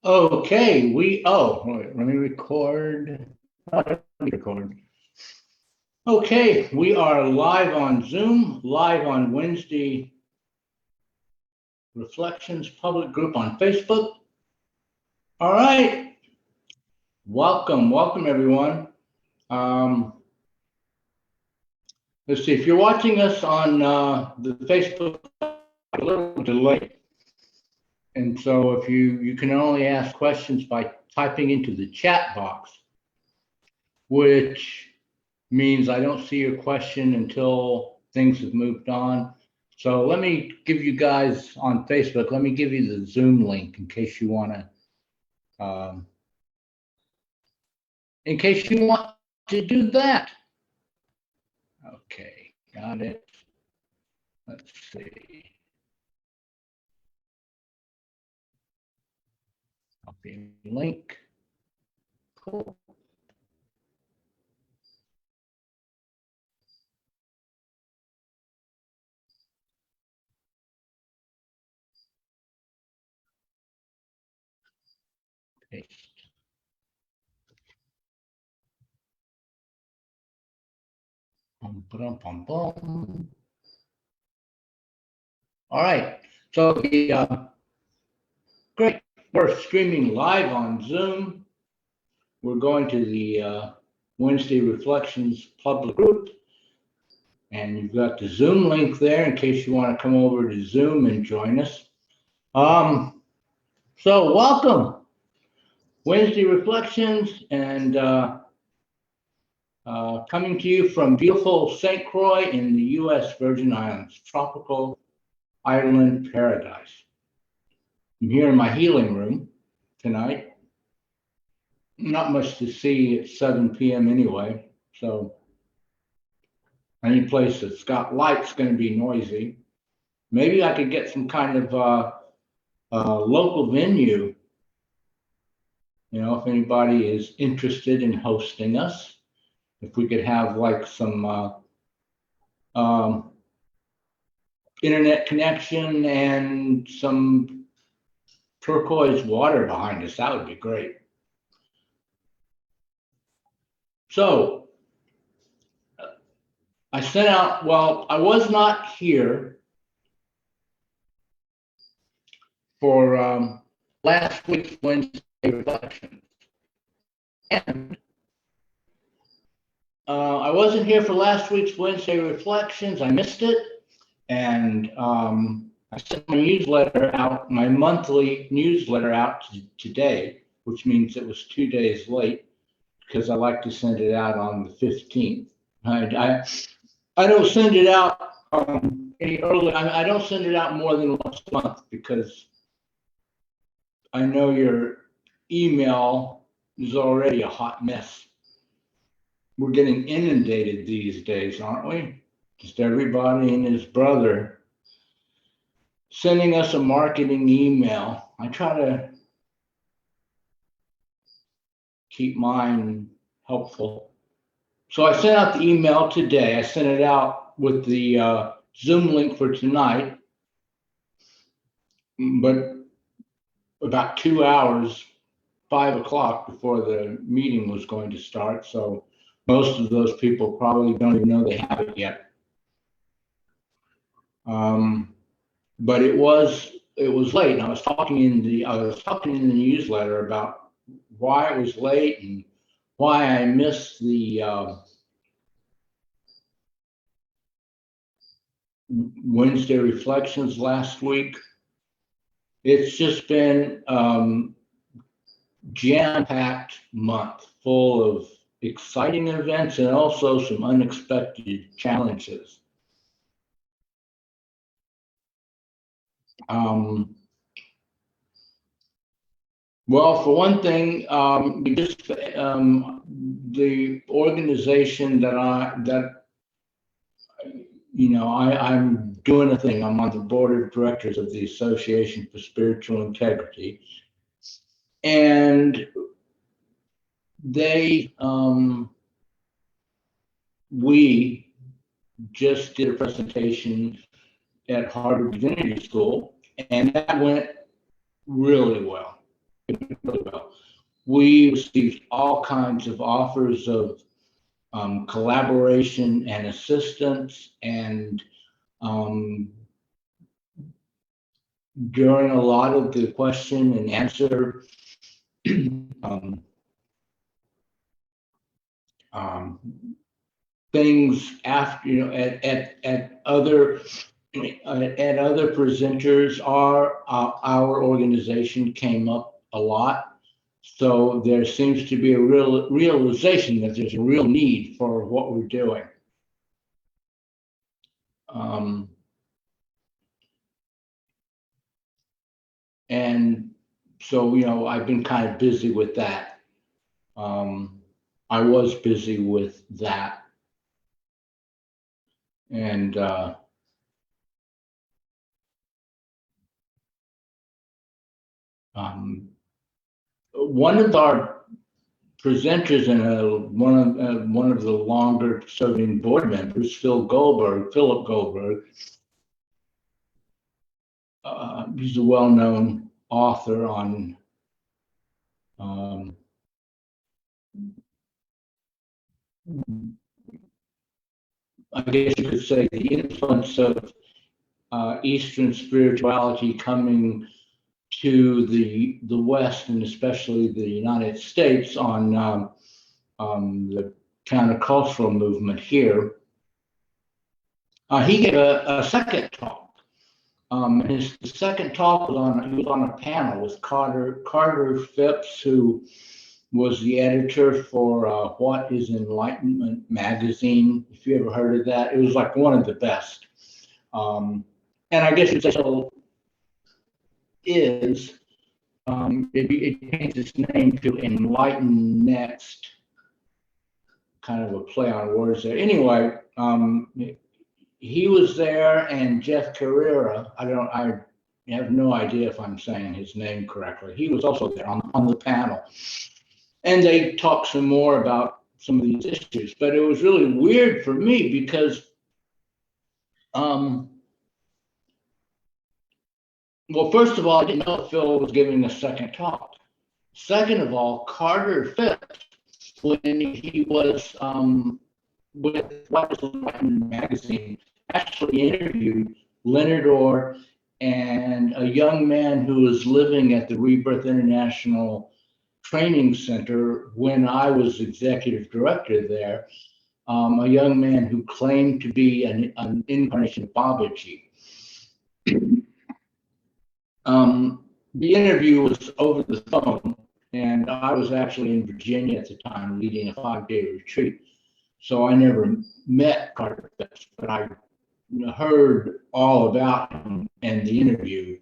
Okay, wait, let me record. Let me record. Okay, we are live on Zoom, live on Wednesday Reflections public group on Facebook. All right, welcome everyone. Let's see, if you're watching us on the Facebook, a little delay. And so if you can only ask questions by typing into the chat box, which means I don't see your question until things have moved on. So let me give you guys on Facebook, let me give you the Zoom link in case you want to do that. Okay, got it. Let's see. Copy link. Cool. Paste. All right, so great. We're streaming live on Zoom. We're going to the Wednesday Reflections public group. And you've got the Zoom link there in case you want to come over to Zoom and join us. So welcome, Wednesday Reflections, and coming to you from beautiful St. Croix in the U.S. Virgin Islands, tropical island paradise. I'm here in my healing room tonight. Not much to see at 7 p.m. anyway, so any place that's got light's going to be noisy. Maybe I could get some kind of local venue. You know, if anybody is interested in hosting us, if we could have like some internet connection and some turquoise water behind us, that would be great. So I sent out, well, I was not here for last week's Wednesday reflections. And I wasn't here for last week's Wednesday reflections. I missed it. And I sent my newsletter out, my monthly newsletter out today, which means it was 2 days late because I like to send it out on the 15th. I don't send it out any early. I don't send it out more than once a month because I know your email is already a hot mess. We're getting inundated these days, aren't we? Just everybody and his brother sending us a marketing email. I try to keep mine helpful. So I sent out the email today. I sent it out with the Zoom link for tonight, but about 2 hours, 5 o'clock before the meeting was going to start. So most of those people probably don't even know they have it yet. But it was late. And I was talking in the newsletter about why it was late and why I missed the Wednesday reflections last week. It's just been jam-packed month full of exciting events and also some unexpected challenges. Well, for one thing, the organization that I'm doing a thing. I'm on the board of directors of the Association for Spiritual Integrity, and we just did a presentation at Harvard Divinity School, and that went really well. really well. We received all kinds of offers of collaboration and assistance, and during a lot of the question and answer things after, at other presenters, our organization came up a lot. So there seems to be a real realization that there's a real need for what we're doing. And so, I've been kind of busy with that. I was busy with that. And one of our presenters and one of the longer serving board members, Philip Goldberg, he's a well-known author on I guess you could say the influence of Eastern spirituality coming to the West, and especially the United States, on the countercultural movement here. He gave a second talk. His second talk was he was on a panel with Carter Phipps, who was the editor for What is Enlightenment magazine, if you ever heard of that. It was like one of the best. And I guess it still is. It changed its name to Enlighten Next, kind of a play on words there. Anyway, he was there, and Jeff Carrera, I have no idea if I'm saying his name correctly. He was also there on the panel. And they talked some more about some of these issues. But it was really weird for me because, well, first of all, I didn't know Phil was giving a second talk. Second of all, Carter Phipps, when he was with What is Enlightenment magazine, actually interviewed Leonard Orr and a young man who was living at the Rebirth International Training Center when I was executive director there, a young man who claimed to be an incarnation of Babaji. The interview was over the phone, and I was actually in Virginia at the time leading a 5-day retreat. So I never met Carter Phipps, but I heard all about him and the interview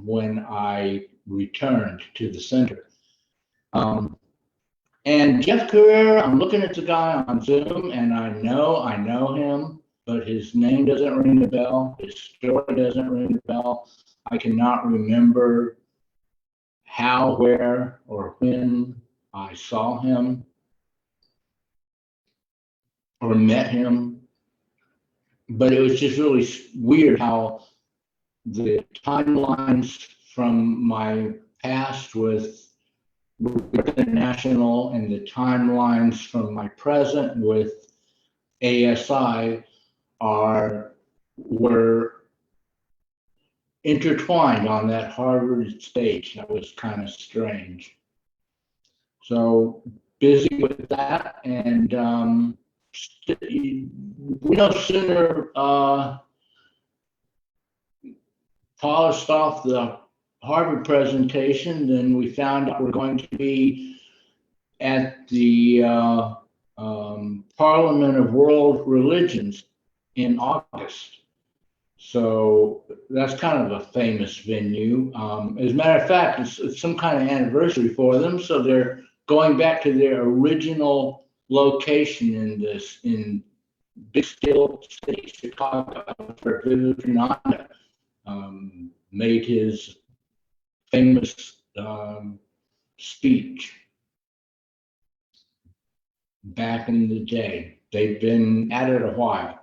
when I returned to the center. And Jeff Carrera, I'm looking at the guy on Zoom, and I know him, but his name doesn't ring a bell. His story doesn't ring a bell. I cannot remember how, where, or when I saw him or met him. But it was just really weird how the timelines from my past with International and the timelines from my present with ASI were intertwined on that Harvard stage. That was kind of strange. So busy with that, and we no sooner polished off the Harvard presentation than we found out we're going to be at the Parliament of World Religions in August. So that's kind of a famous venue. As a matter of fact, it's some kind of anniversary for them. So they're going back to their original location in Big Steel City, Chicago, where Vivekananda made his famous speech back in the day. They've been at it a while.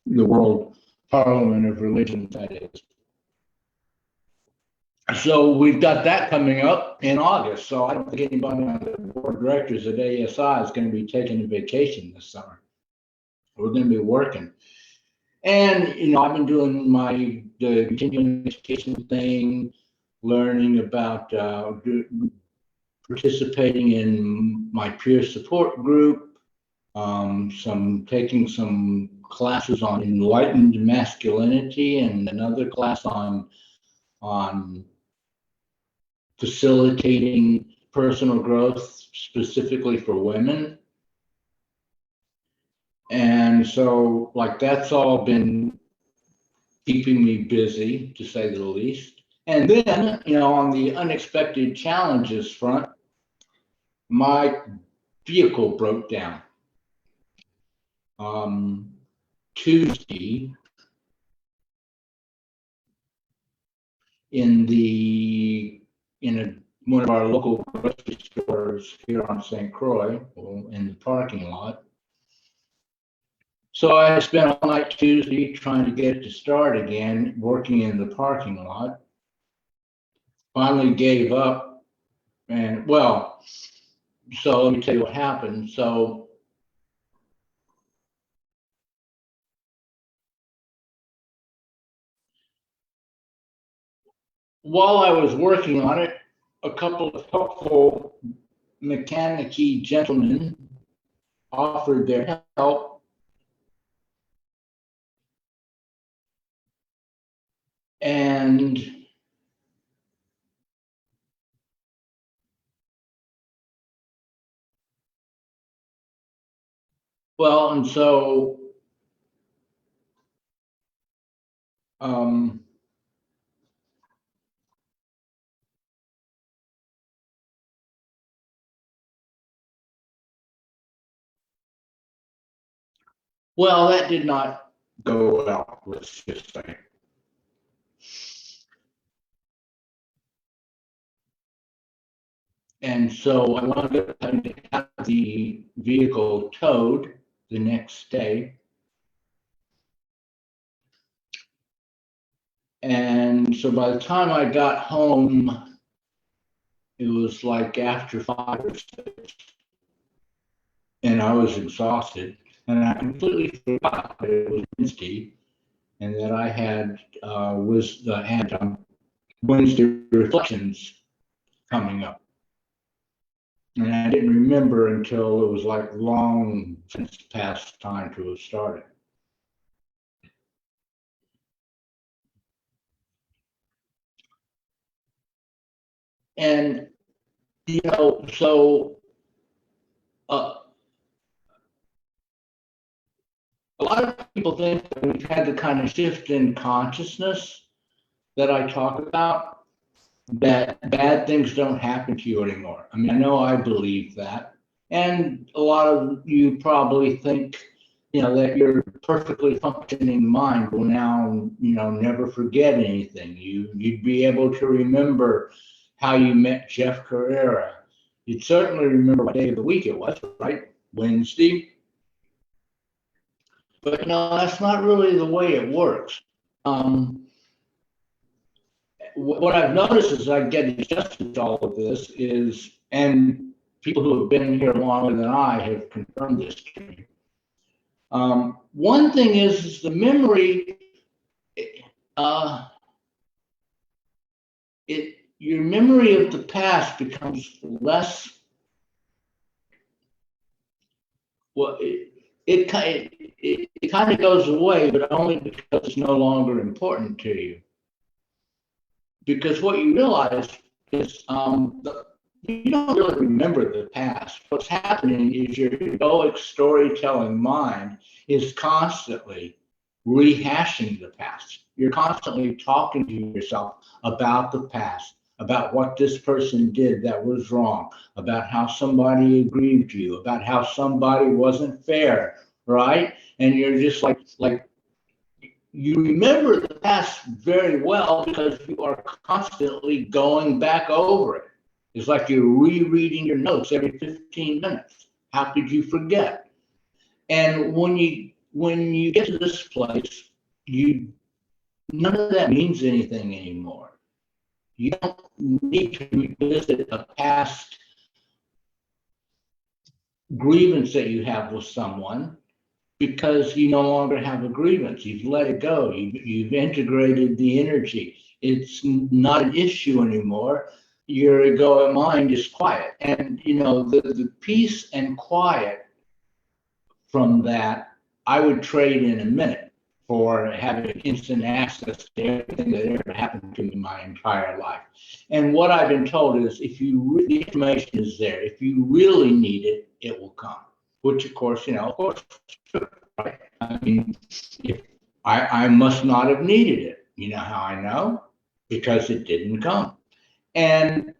The World Parliament of Religions, that is. So we've got that coming up in August. So I don't think anybody on the board of directors at ASI is going to be taking a vacation this summer. We're going to be working. And, I've been doing the continuing education thing, learning about participating in my peer support group, taking some classes on enlightened masculinity and another class on facilitating personal growth specifically for women. And so, that's all been keeping me busy, to say the least. And then, on the unexpected challenges front, my vehicle broke down. Tuesday in one of our local grocery stores here on St. Croix, in the parking lot. So I spent all night Tuesday trying to get it to start again, working in the parking lot. Finally gave up, and so let me tell you what happened. So while I was working on it, a couple of helpful mechanic-y gentlemen offered their help. And so that did not go well, let's just say. And so I wound up having to have the vehicle towed the next day. And so by the time I got home, it was like after 5 or 6, and I was exhausted. And I completely forgot that it was Wednesday, and that I had Wednesday reflections coming up. And I didn't remember until it was long since past time to have started. And, so a lot of people think that we've had the kind of shift in consciousness that I talk about, that bad things don't happen to you anymore. I mean, I know I believe that. And a lot of you probably think, that your perfectly functioning mind will now, never forget anything. You'd be able to remember how you met Jeff Carrera. You'd certainly remember what day of the week it was, right? Wednesday. But no, that's not really the way it works. What I've noticed as I get adjusted to all of this is, and people who have been here longer than I have confirmed this to me. One thing is the memory. Your memory of the past becomes less. Well, it kind of goes away, but only because it's no longer important to you. Because what you realize is you don't really remember the past. What's happening is your egoic storytelling mind is constantly rehashing the past. You're constantly talking to yourself about the past, about what this person did that was wrong, about how somebody aggrieved you, about how somebody wasn't fair, right? And you're just like you remember the past very well because you are constantly going back over it. It's like you're rereading your notes every 15 minutes. How could you forget? And when you get to this place, none of that means anything anymore. You don't need to revisit a past grievance that you have with someone because you no longer have a grievance. You've let it go. You've integrated the energy. It's not an issue anymore. Your egoic mind is quiet. And, the peace and quiet from that, I would trade in a minute for having instant access to everything that ever happened to me my entire life. And what I've been told is the information is there. If you really need it, it will come. Which, of course, sure, right? I mean, if I must not have needed it. You know how I know? Because it didn't come. And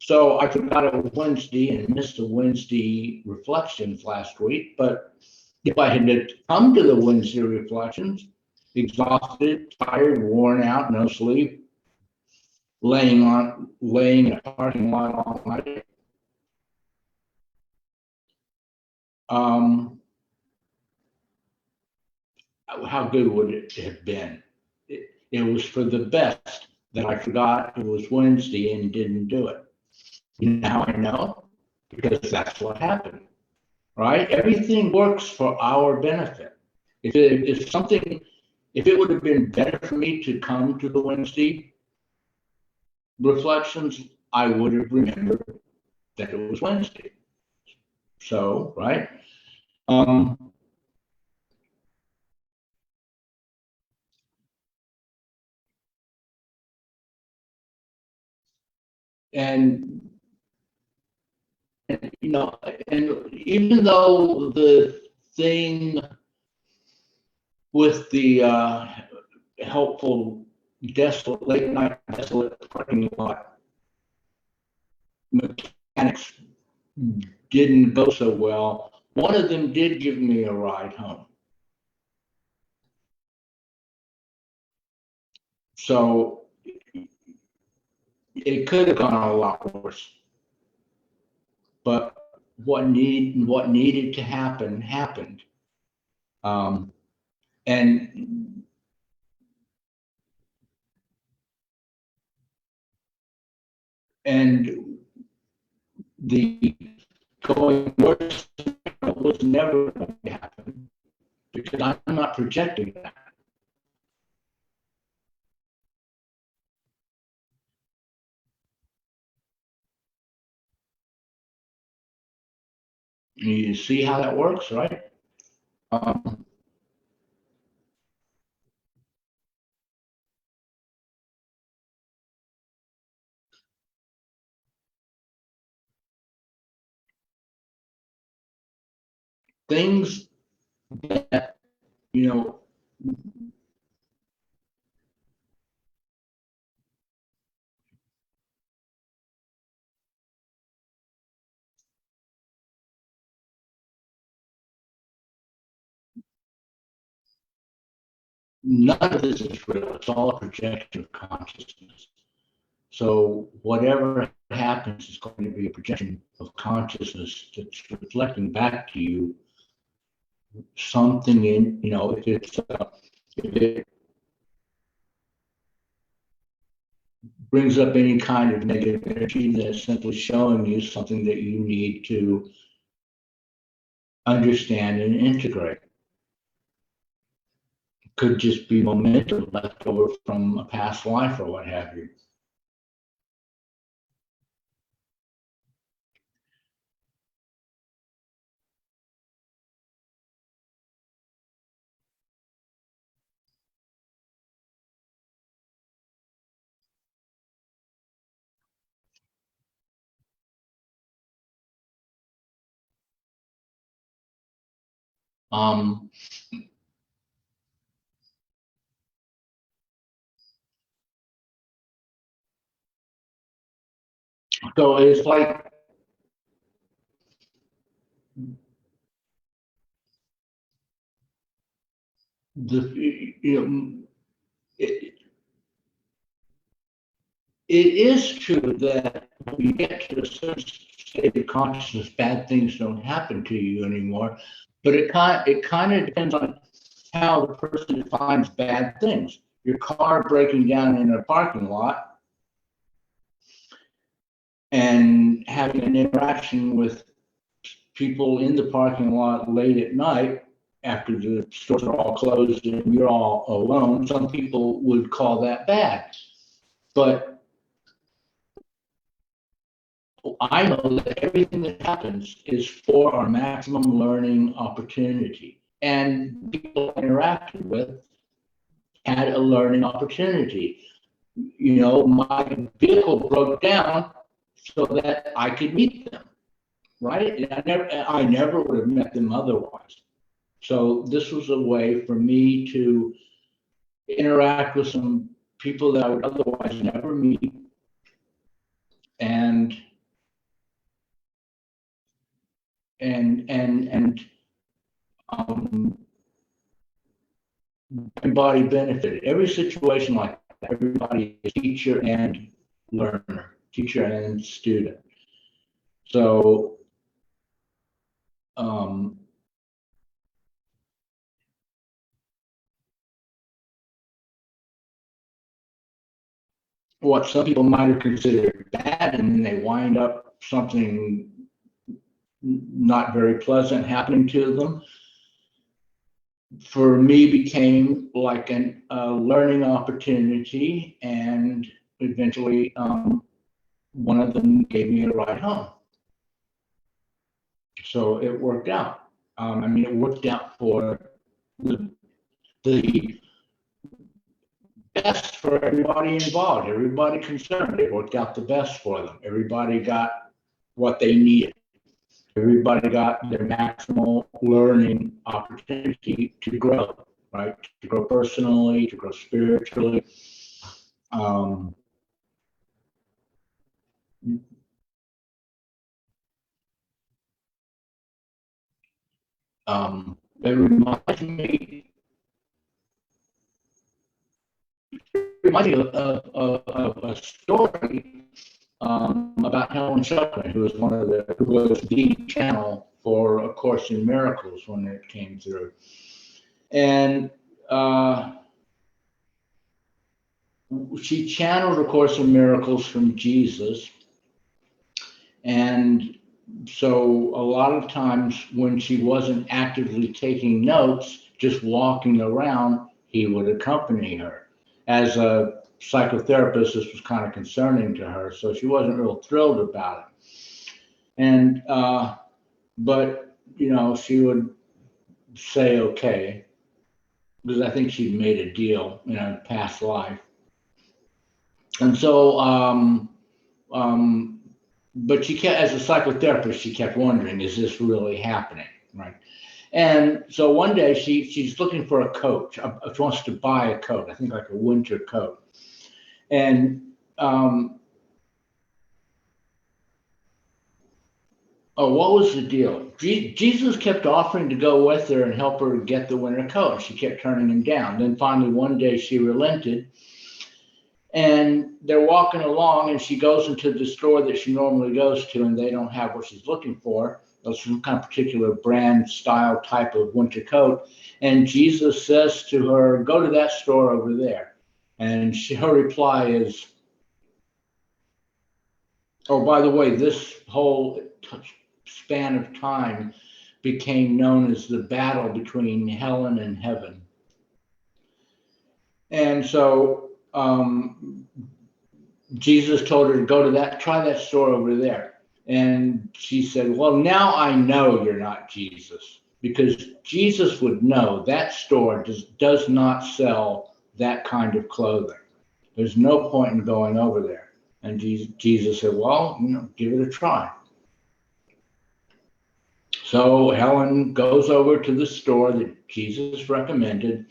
so I forgot it was Wednesday and missed the Wednesday reflections last week. But if I had come to the Wednesday reflections, exhausted, tired, worn out, no sleep, laying in a parking lot all night, how good would it have been? It was for the best that I forgot it was Wednesday and didn't do it. Now I know, because that's what happened, right? Everything works for our benefit. If it would have been better for me to come to the Wednesday reflections, I would have remembered that it was Wednesday. So, right? And and even though the thing with the helpful desolate late night desolate parking lot mechanics didn't go so well, one of them did give me a ride home. So it could have gone a lot worse. But what needed to happen happened. And the going worse was never going to happen because I'm not projecting that. You see how that works, right? Things that, none of this is real. It's all a projection of consciousness. So whatever happens is going to be a projection of consciousness that's reflecting back to you something if it brings up any kind of negative energy, that's simply showing you something that you need to understand and integrate. It could just be momentum left over from a past life or what have you. So it's like it is true that when you get to a certain state of consciousness, bad things don't happen to you anymore. But it kind of depends on how the person defines bad things. Your car breaking down in a parking lot and having an interaction with people in the parking lot late at night after the stores are all closed and you're all alone, some people would call that bad. But I know that everything that happens is for our maximum learning opportunity. And people I interacted with had a learning opportunity. My vehicle broke down so that I could meet them, right? I never would have met them otherwise. So this was a way for me to interact with some people that I would otherwise never meet, and um, everybody benefited. Every situation like that, everybody is teacher and learner, teacher and student. So um, what some people might have considered bad, and then they wind up something not very pleasant happening to them, for me became like a learning opportunity, and eventually one of them gave me a ride home. So it worked out. It worked out for the best for everybody involved, everybody concerned. It worked out the best for them. Everybody got what they needed. Everybody got their maximal learning opportunity to grow, right? To grow personally, to grow spiritually. Um, it reminds me of a story about Helen Schucman, who was the channel for A Course in Miracles when it came through. And she channeled A Course in Miracles from Jesus. And so a lot of times when she wasn't actively taking notes, just walking around, he would accompany her. As a psychotherapist, this was kind of concerning to her, so she wasn't real thrilled about it. And but she would say okay, because I think she'd made a deal in a past life. And so but she kept, as a psychotherapist, she kept wondering, is this really happening, right? And so one day she's looking for a coat. She wants to buy a coat, I think like a winter coat. And what was the deal? Jesus kept offering to go with her and help her get the winter coat. She kept turning him down. Then finally one day she relented, and they're walking along, and she goes into the store that she normally goes to, and they don't have what she's looking for. Some kind of particular brand, style, type of winter coat. And Jesus says to her, go to that store over there. And her reply is, oh, by the way, this whole span of time became known as the battle between Helen and heaven. And so Jesus told her to go to try that store over there. And she said, well, now I know you're not Jesus, because Jesus would know that store does not sell that kind of clothing. There's no point in going over there. And Jesus said, well, give it a try. So Helen goes over to the store that Jesus recommended.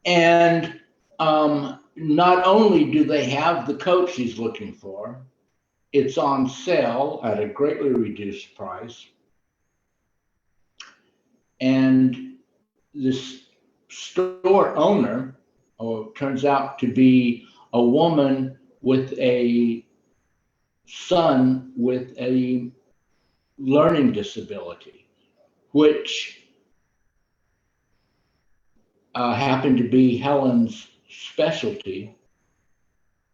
And not only do they have the coat she's looking for, it's on sale at a greatly reduced price. And this store owner turns out to be a woman with a son with a learning disability, which happened to be Helen's specialty.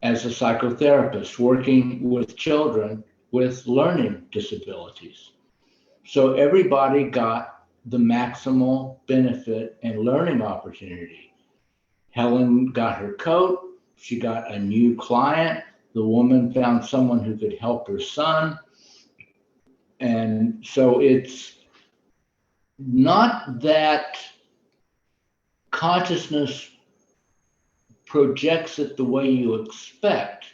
as a psychotherapist working with children with learning disabilities. So everybody got the maximal benefit and learning opportunity. Helen got her coat, she got a new client, the woman found someone who could help her son. And so it's not that consciousness projects it the way you expect,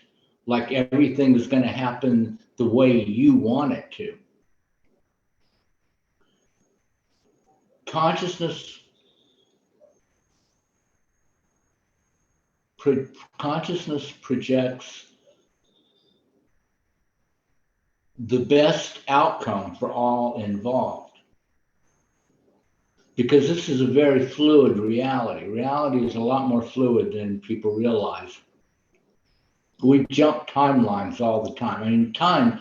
like everything is going to happen the way you want it to. Consciousness projects the best outcome for all involved, because this is a very fluid reality. Reality is a lot more fluid than people realize. We jump timelines all the time. I mean, time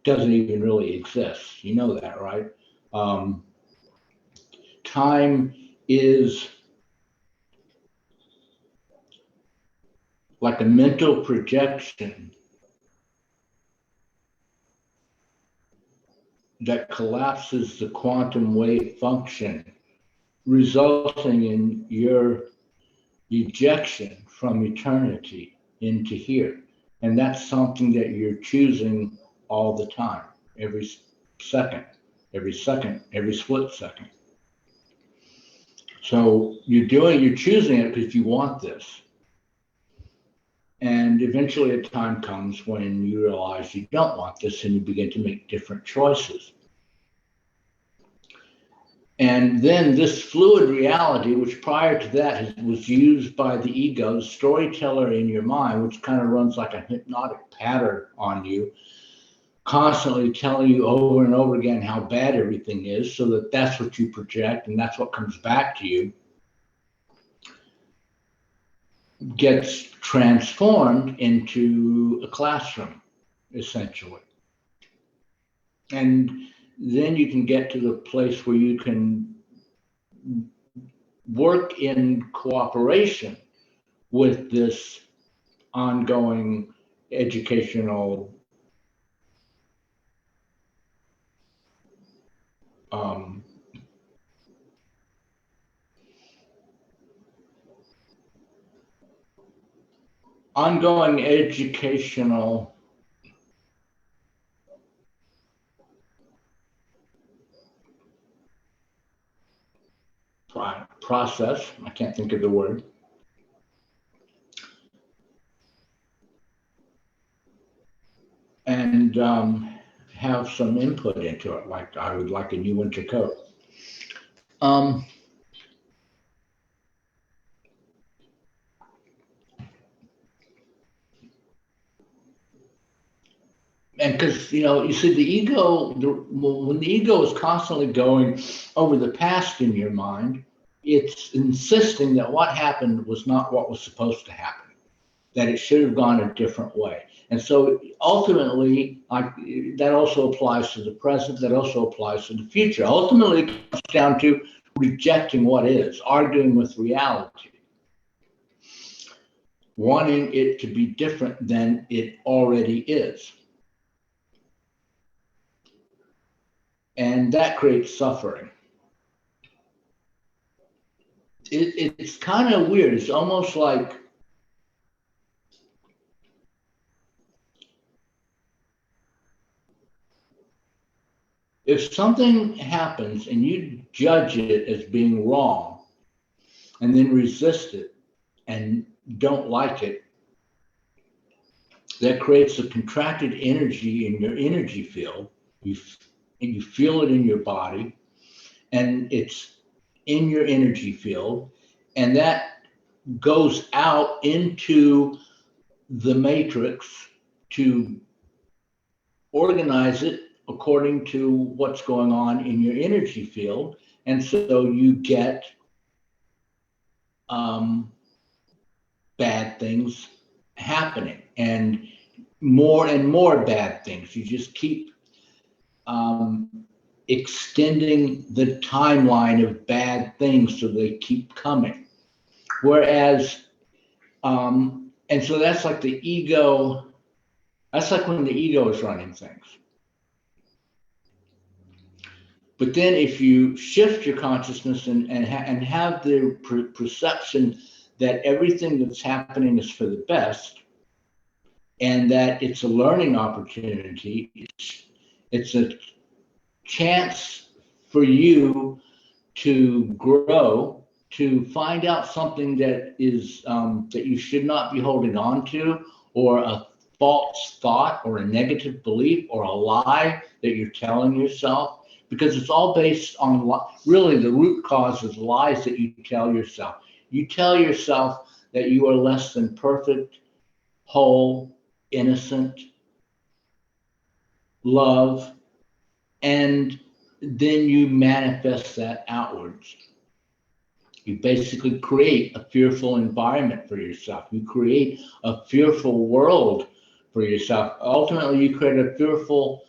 doesn't even really exist. You know that, right? Time is like a mental projection that collapses the quantum wave function, resulting in your ejection from eternity into here. And that's something that you're choosing all the time, every second, every split second. So you're choosing it because you want this. And eventually a time comes when you realize you don't want this and you begin to make different choices. And then this fluid reality, which prior to that was used by the ego, the storyteller in your mind, which kind of runs like a hypnotic pattern on you, constantly telling you over and over again how bad everything is, so that that's what you project and that's what comes back to you, gets transformed into a classroom, essentially. And then you can get to the place where you can work in cooperation with this ongoing educational process. I can't think of the word. And have some input into it, like I would like a new winter coat. And because, you see the ego, when the ego is constantly going over the past in your mind, it's insisting that what happened was not what was supposed to happen, that it should have gone a different way. And so ultimately, that also applies to the present, that also applies to the future. Ultimately, it comes down to rejecting what is, arguing with reality, wanting it to be different than it already is. And that creates suffering. It's kind of weird. It's almost like if something happens and you judge it as being wrong and then resist it and don't like it, that creates a contracted energy in your energy field. You feel it in your body, and it's in your energy field, and that goes out into the matrix to organize it according to what's going on in your energy field. And so you get bad things happening and more bad things. You just keep extending the timeline of bad things so they keep coming. Whereas And so that's like the ego. That's like when the ego is running things. But then if you shift your consciousness and have the perception that everything that's happening is for the best, and that it's a learning opportunity, it's a chance for you to grow, to find out something that is that you should not be holding on to, or a false thought, or a negative belief, or a lie that you're telling yourself, because it's all based on really the root cause is lies that you tell yourself. You tell yourself that you are less than perfect, whole, innocent, love, and then you manifest that outwards. You basically create a fearful environment for yourself. You create a fearful world for yourself. Ultimately, you create a fearful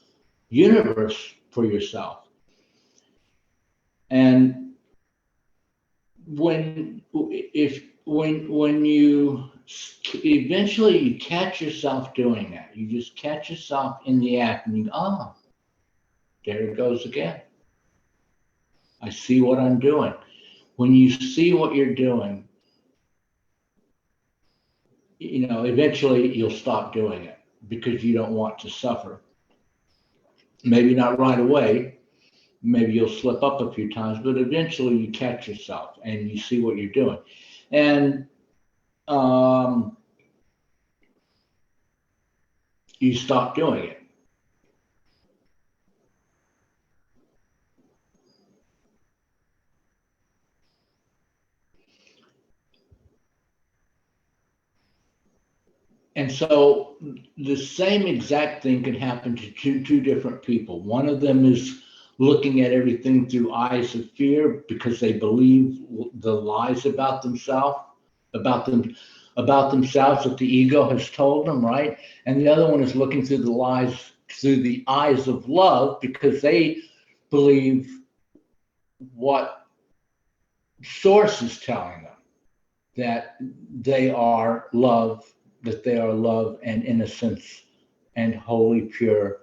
universe for yourself. And when you eventually you catch yourself doing that, you just catch yourself in the act, and you go, oh, there it goes again. I see what I'm doing. When you see what you're doing, eventually you'll stop doing it because you don't want to suffer. Maybe not right away. Maybe you'll slip up a few times, but eventually you catch yourself and you see what you're doing. And you stop doing it. And so the same exact thing can happen to two different people. One of them is looking at everything through eyes of fear because they believe the lies about themselves, about themselves that the ego has told them, right? And the other one is looking through the lies through the eyes of love because they believe what source is telling them, that they are love, that they are love and innocence and wholly pure.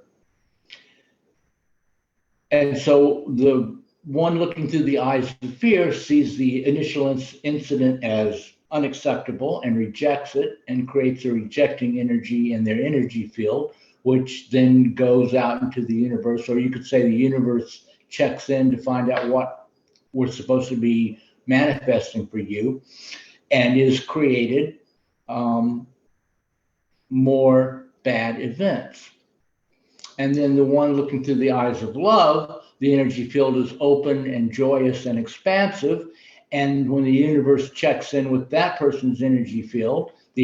And so the one looking through the eyes of fear sees the initial incident as unacceptable and rejects it and creates a rejecting energy in their energy field, which then goes out into the universe, or you could say the universe checks in to find out what we're supposed to be manifesting for you, and is created more bad events. And then the one looking through the eyes of love, the energy field is open and joyous and expansive. And when the universe checks in with that person's energy field, the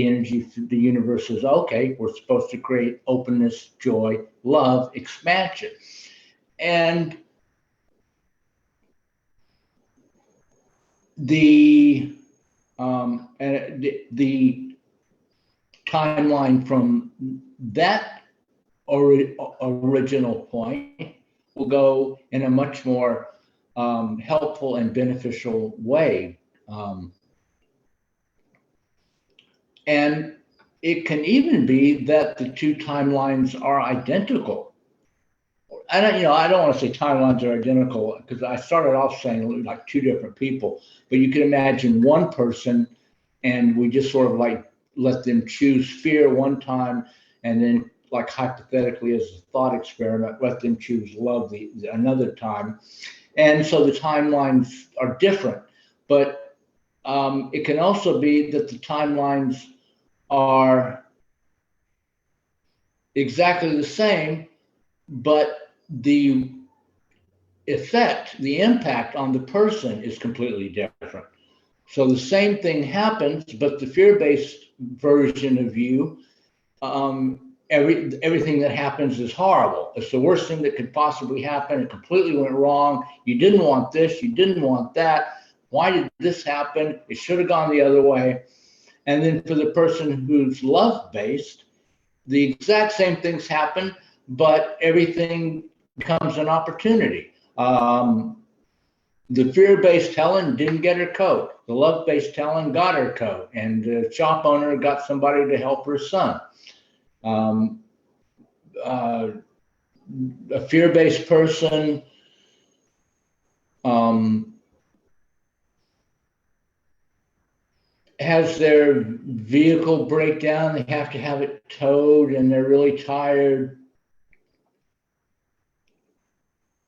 universe says, okay, we're supposed to create openness, joy, love, expansion. And the timeline from that original point will go in a much more helpful and beneficial way. And it can even be that the two timelines are identical. I don't want to say timelines are identical because I started off saying like two different people, but you can imagine one person and we just sort of like let them choose fear one time, and then like hypothetically as a thought experiment, let them choose love another time. And so the timelines are different, but it can also be that the timelines are exactly the same, but the effect, the impact on the person is completely different. So the same thing happens, but the fear-based version of you, everything that happens is horrible. It's the worst thing that could possibly happen. It completely went wrong. You didn't want this. You didn't want that. Why did this happen? It should have gone the other way. And then for the person who's love-based, the exact same things happen, but everything becomes an opportunity. The fear-based Helen didn't get her coat. The love-based telling got her coat, and the shop owner got somebody to help her son. A fear-based person has their vehicle break down. They have to have it towed, and they're really tired.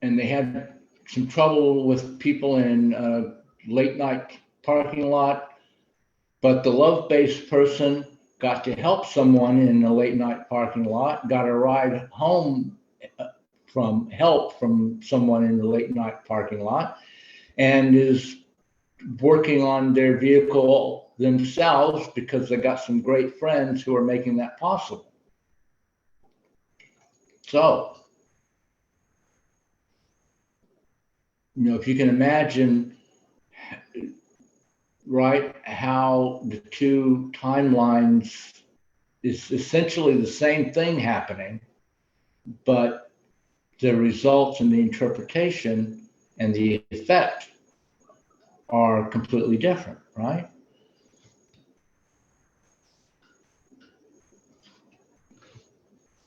And they had some trouble with people in a late night parking lot. But the love-based person got to help someone in a late night parking lot, got a ride home from help from someone in the late night parking lot, and is working on their vehicle themselves because they got some great friends who are making that possible. So, if you can imagine, right, how the two timelines is essentially the same thing happening, but the results and the interpretation and the effect are completely different, right?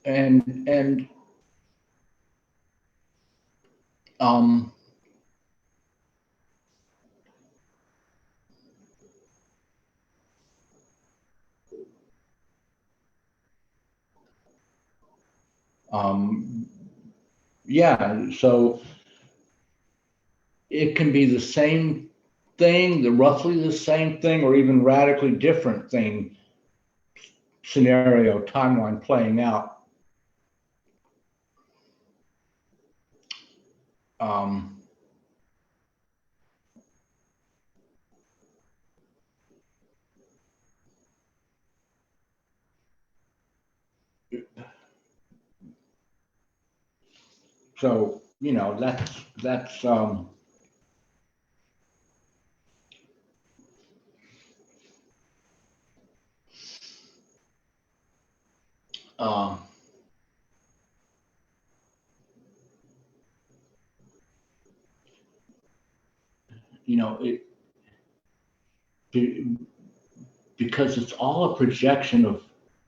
And yeah, so it can be the same thing, roughly the same thing, or even radically different thing, scenario, timeline playing out. So, that's because it's all a projection of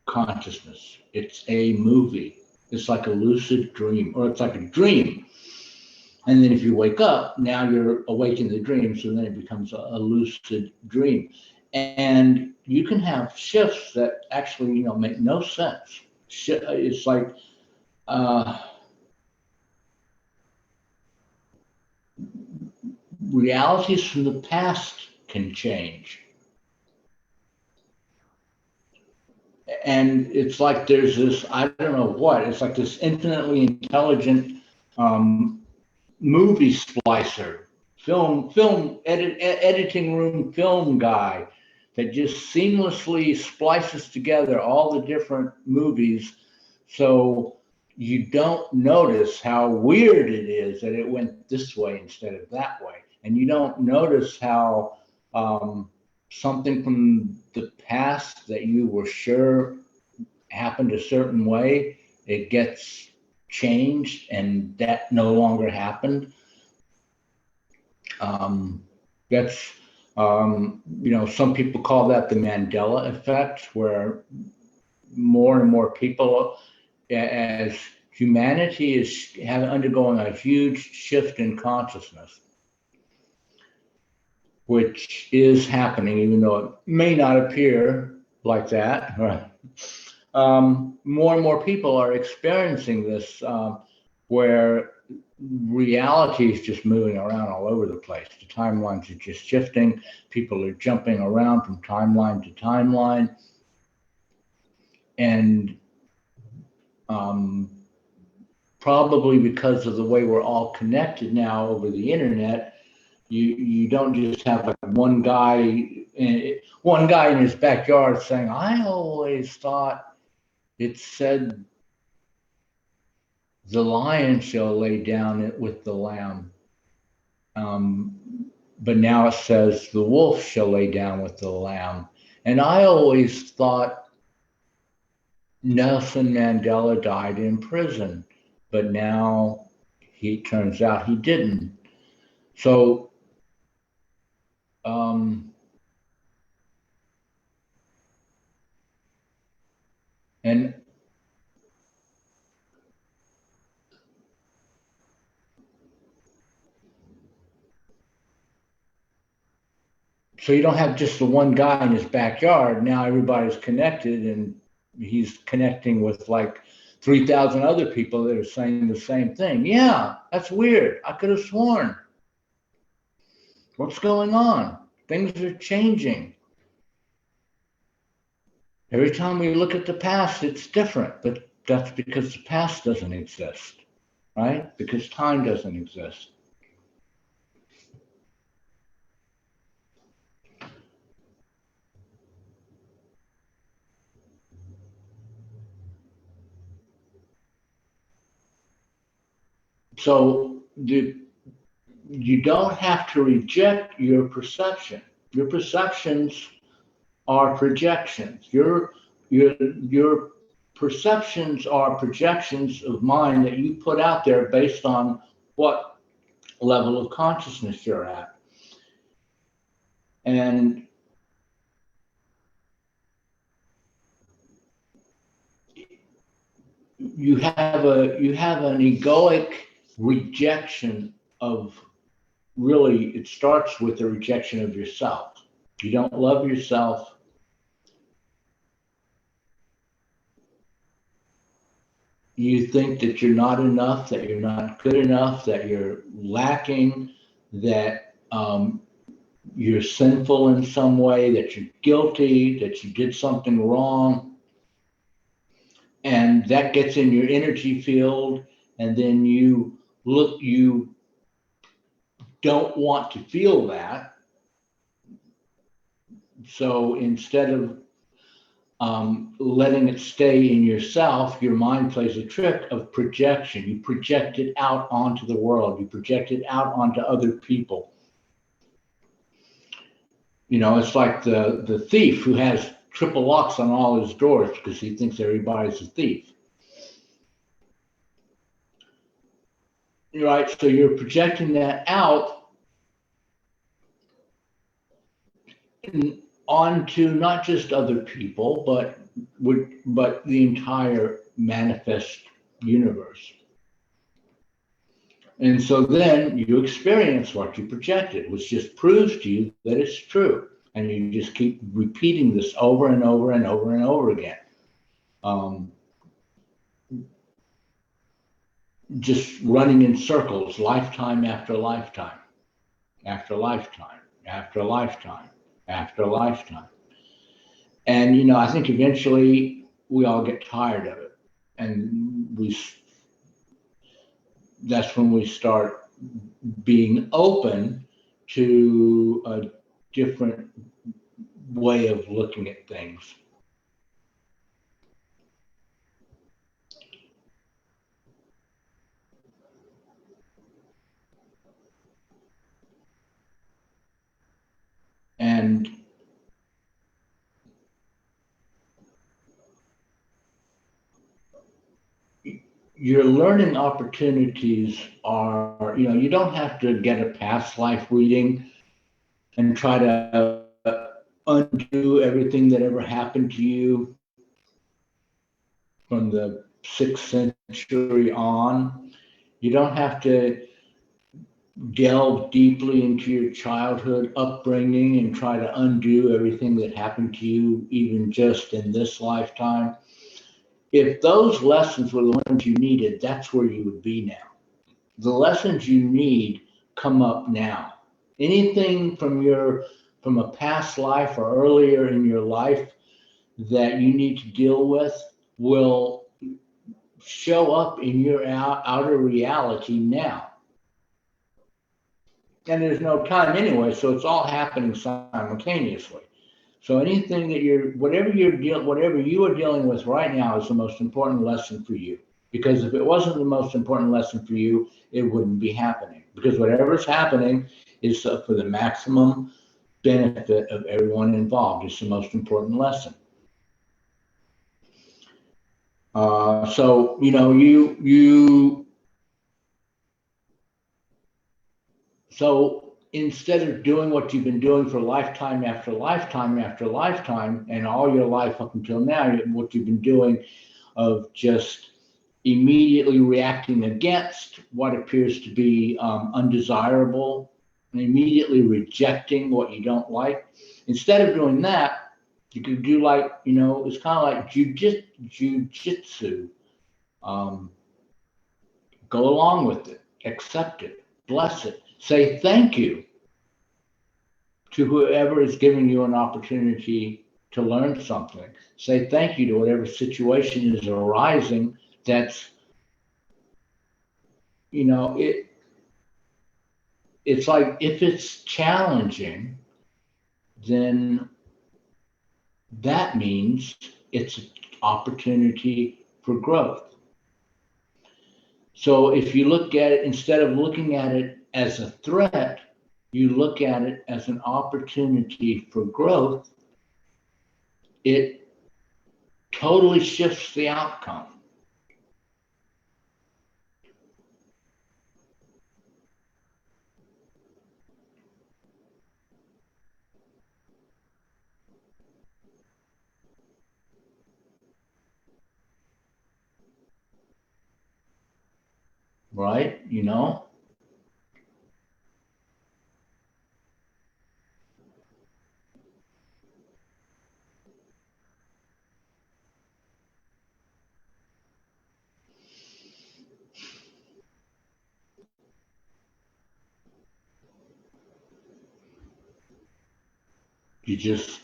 consciousness. It's a movie. It's like a lucid dream, or it's like a dream. And then if you wake up, now you're awake in the dream, so then it becomes a lucid dream. And you can have shifts that actually, make no sense. It's like realities from the past can change. And it's like there's this, I don't know what, it's like this infinitely intelligent movie splicer, editing room film guy that just seamlessly splices together all the different movies, so you don't notice how weird it is that it went this way instead of that way, and you don't notice how something from the past that you were sure happened a certain way, it gets changed and that no longer happened. That's some people call that the Mandela effect, where more and more people, as humanity is undergoing a huge shift in consciousness, which is happening, even though it may not appear like that. Right? More and more people are experiencing this, where reality is just moving around all over the place. The timelines are just shifting. People are jumping around from timeline to timeline. And probably because of the way we're all connected now over the internet, you don't just have like one guy in his backyard saying, "I always thought it said the lion shall lay down with the lamb, but now it says the wolf shall lay down with the lamb. And I always thought Nelson Mandela died in prison, but now turns out he didn't." So And so you don't have just the one guy in his backyard. Now everybody's connected, and he's connecting with like 3,000 other people that are saying the same thing. Yeah, that's weird. I could have sworn. What's going on? Things are changing. Every time we look at the past, it's different, but that's because the past doesn't exist, right? Because time doesn't exist. So you don't have to reject your perception. Your perceptions are projections. Your perceptions are projections of mind that you put out there based on what level of consciousness you're at. And you have an egoic rejection of, really, it starts with the rejection of yourself. You don't love yourself. You think that you're not enough, that you're not good enough, that you're lacking, that you're sinful in some way, that you're guilty, that you did something wrong. And that gets in your energy field, and then you don't want to feel that. So instead of letting it stay in yourself, your mind plays a trick of projection. You project it out onto the world. You project it out onto other people. You know, it's like the thief who has triple locks on all his doors because he thinks everybody's a thief. Right? So you're projecting that out onto not just other people, but the entire manifest universe. And so then you experience what you projected, which just proves to you that it's true. And you just keep repeating this over and over and over and over again. Just running in circles, lifetime after lifetime, after lifetime, after lifetime, after lifetime. And, you know, I think eventually we all get tired of it. And that's when we start being open to a different way of looking at things. And your learning opportunities are, you know, you don't have to get a past life reading and try to undo everything that ever happened to you from the 6th century on. You don't have to delve deeply into your childhood upbringing and try to undo everything that happened to you, even just in this lifetime. If those lessons were the ones you needed, that's where you would be now. The lessons you need come up now. Anything from a past life or earlier in your life that you need to deal with will show up in your outer reality now. And there's no time anyway, so it's all happening simultaneously. So anything that whatever you are dealing with right now is the most important lesson for you. Because if it wasn't the most important lesson for you, it wouldn't be happening. Because whatever's happening is for the maximum benefit of everyone involved. It's the most important lesson. So, you know, so instead of doing what you've been doing for lifetime after lifetime after lifetime, and all your life up until now, what you've been doing of just immediately reacting against what appears to be undesirable and immediately rejecting what you don't like. Instead of doing that, you could do like, it's kind of like jujitsu. Go along with it, accept it, bless it, say thank you to whoever is giving you an opportunity to learn something. Say thank you to whatever situation is arising that's, it's like if it's challenging, then that means it's an opportunity for growth. So if you look at it, instead of looking at it as a threat, you look at it as an opportunity for growth, it totally shifts the outcome. Right? You just,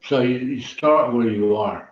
so you start where you are.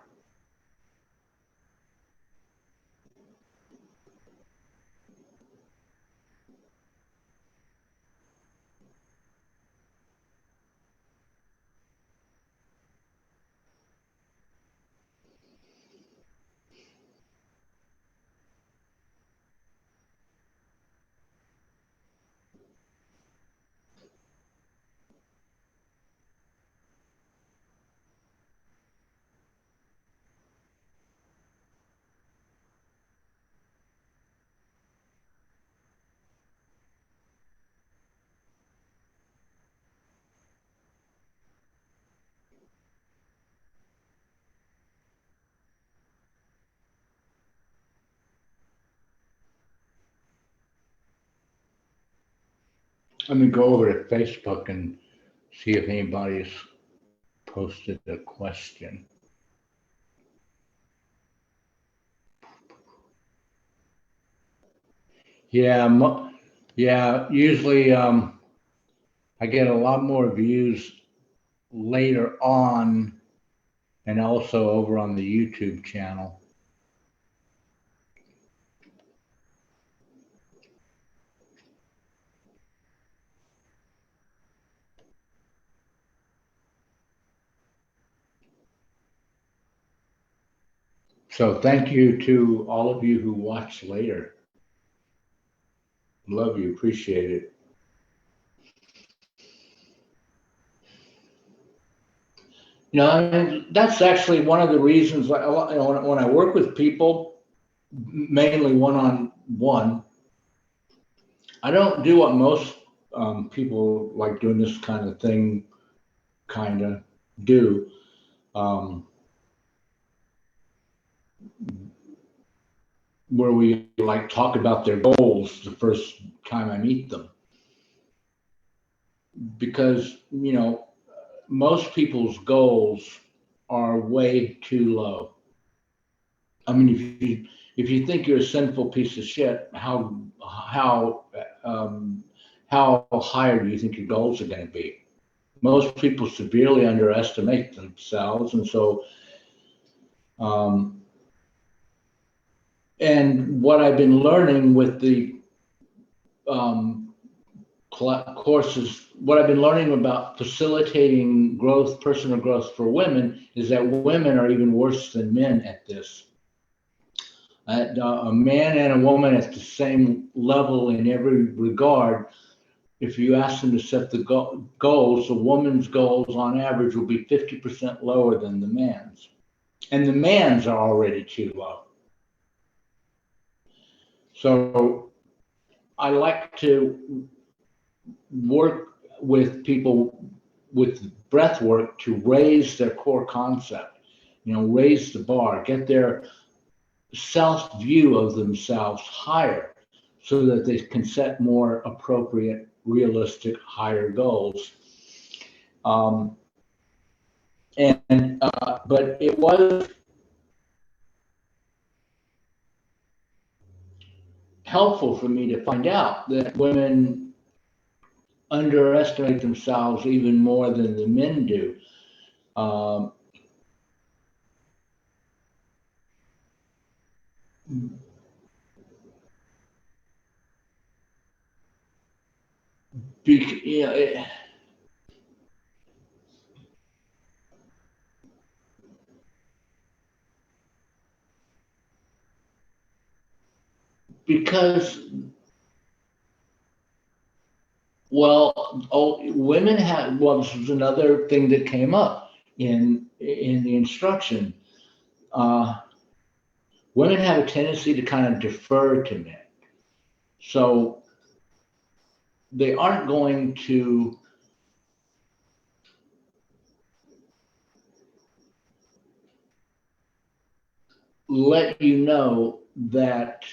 Let me go over to Facebook and see if anybody's posted a question. Yeah, yeah. Usually, I get a lot more views later on, and also over on the YouTube channel. So thank you to all of you who watch later. Love you, appreciate it. That's actually one of the reasons when I work with people, mainly one-on-one, I don't do what most people like doing this kind of thing kind of do. Where we like talk about their goals the first time I meet them. Because, most people's goals are way too low. I mean, if you think you're a sinful piece of shit, how higher do you think your goals are going to be? Most people severely underestimate themselves, and so and what I've been learning with the courses what I've been learning about facilitating growth, personal growth for women, is that women are even worse than men at this. A man and a woman at the same level in every regard. If you ask them to set the goals, a woman's goals on average will be 50% lower than the man's. And the man's are already too low. So I like to work with people with breath work to raise their core concept, raise the bar, get their self view of themselves higher so that they can set more appropriate, realistic, higher goals. But it was helpful for me to find out that women underestimate themselves even more than the men do. Because women have. Well, this was another thing that came up in the instruction. Women have a tendency to kind of defer to men, so they aren't going to let you know that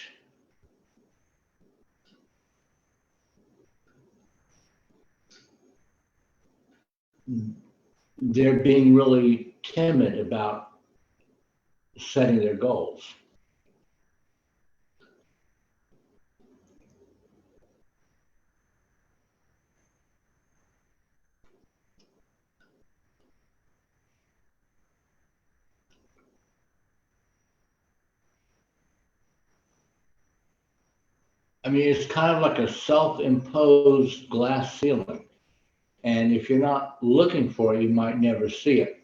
they're being really timid about setting their goals. I mean, it's kind of like a self-imposed glass ceiling. And if you're not looking for it, you might never see it.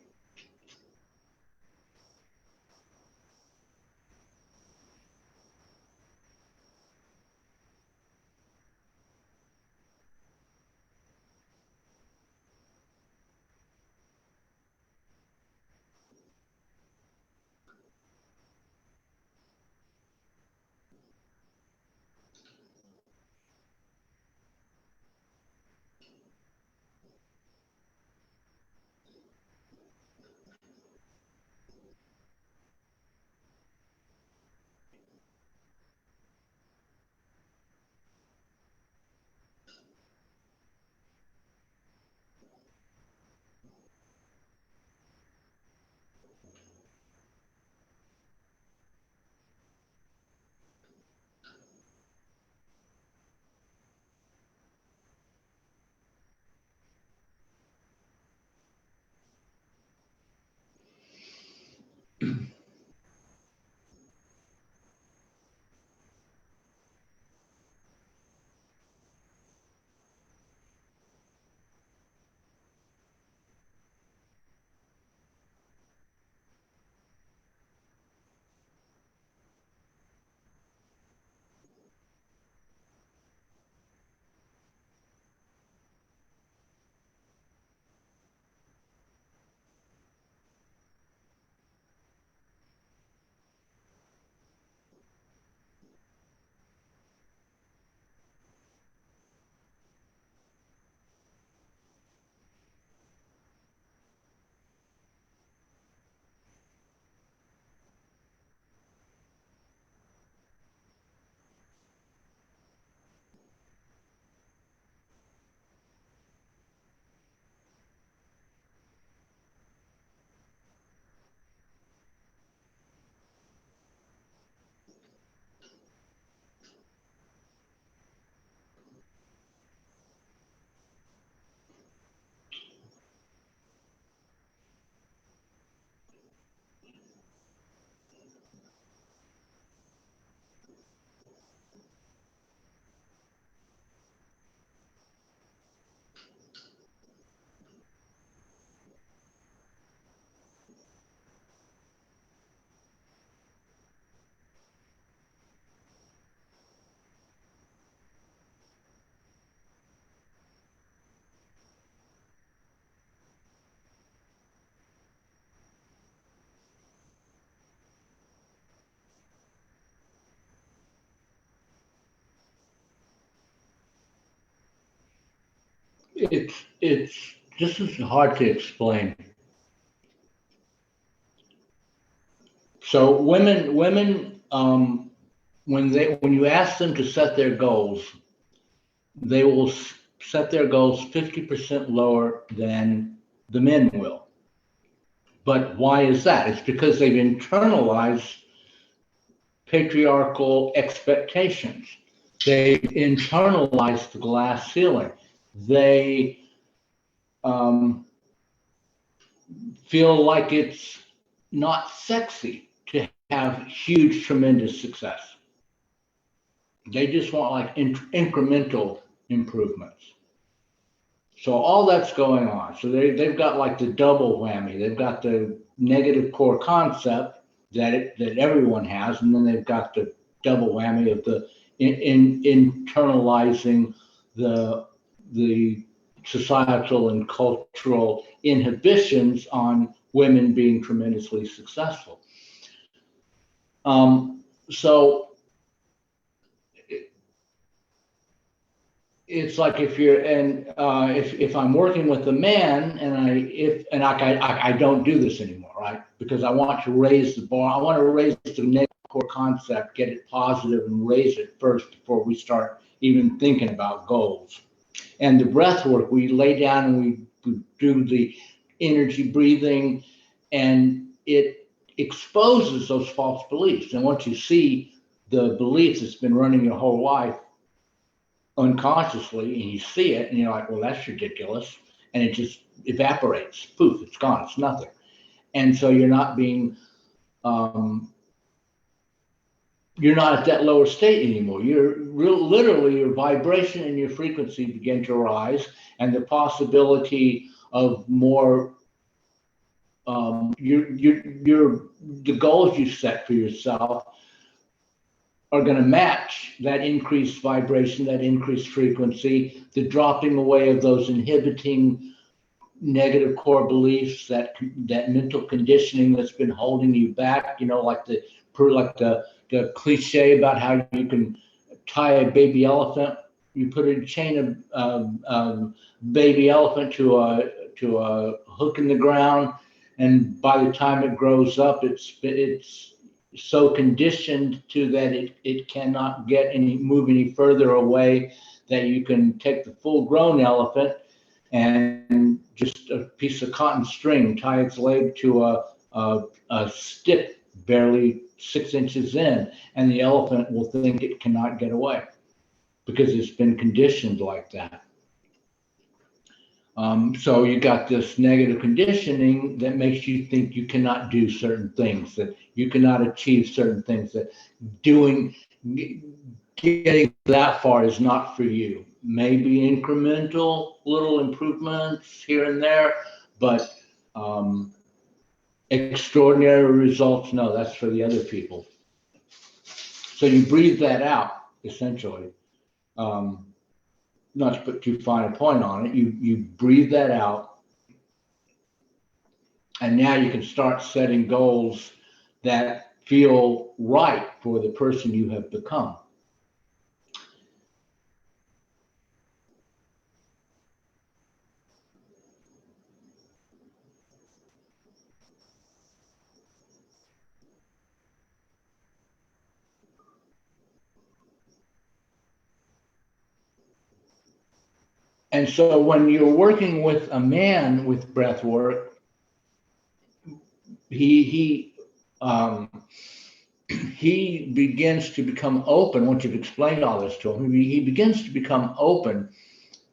it's this is hard to explain. So women, when you ask them to set their goals, they will set their goals 50% lower than the men will. But why is that? It's because they've internalized patriarchal expectations. They've internalized the glass ceiling. They feel like it's not sexy to have huge, tremendous success. They just want like incremental improvements. So all that's going on. So they've got like the double whammy. They've got the negative core concept that everyone has, and then they've got the double whammy of the internalizing the societal and cultural inhibitions on women being tremendously successful. So it's like if you're if I'm working with a man and I don't do this anymore, right? Because I want to raise the bar. I want to raise the negative core concept, get it positive, and raise it first before we start even thinking about goals. And the breath work, we lay down and we do the energy breathing, and it exposes those false beliefs. And once you see the beliefs that's been running your whole life unconsciously, and you see it, and you're like, well, that's ridiculous, and it just evaporates. Poof, it's gone. It's nothing. And so you're not being you're not at that lower state anymore. You're literally your vibration and your frequency begin to rise, and the possibility of more the goals you set for yourself are going to match that increased vibration, that increased frequency, the dropping away of those inhibiting negative core beliefs, that mental conditioning that's been holding you back. You know, like the cliche about how you can tie a baby elephant. You put a chain of baby elephant to a hook in the ground, and by the time it grows up, it's so conditioned to that it cannot move any further away, that you can take the full grown elephant and just a piece of cotton string, tie its leg to a stick barely 6 inches in, and the elephant will think it cannot get away because it's been conditioned like that. So you got this negative conditioning that makes you think you cannot do certain things, that you cannot achieve certain things, that getting that far is not for you. Maybe incremental little improvements here and there, but extraordinary results, no, that's for the other people. So you breathe that out, essentially. Not to put too fine a point on it, you breathe that out, and now you can start setting goals that feel right for the person you have become. And so when you're working with a man with breath work, he begins to become open. Once you've explained all this to him, he begins to become open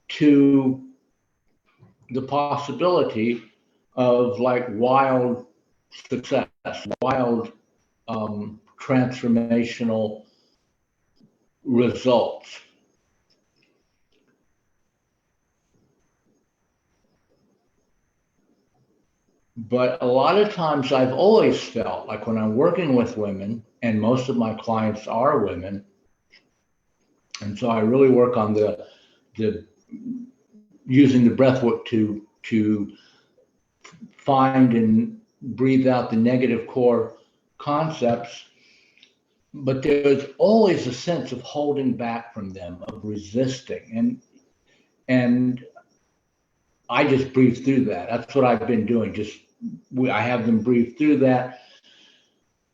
to the possibility of like wild success, wild transformational results. But a lot of times I've always felt like when I'm working with women, and most of my clients are women, and so I really work on the using the breath work to find and breathe out the negative core concepts. But there's always a sense of holding back from them, of resisting. And I just breathe through that. That's what I've been doing. I have them breathe through that.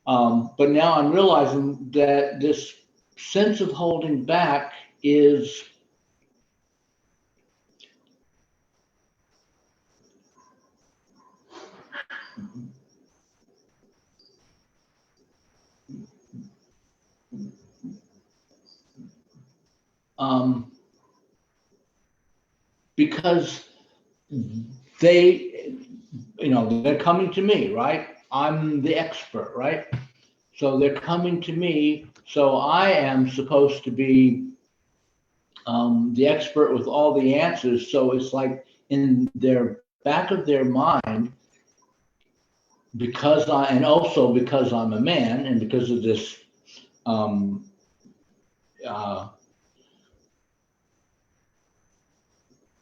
But now I'm realizing that this sense of holding back is because they, they're coming to me, right? I'm the expert, right? So they're coming to me. So I am supposed to be the expert with all the answers. So it's like in their back of their mind, and also because I'm a man and because of this um, uh,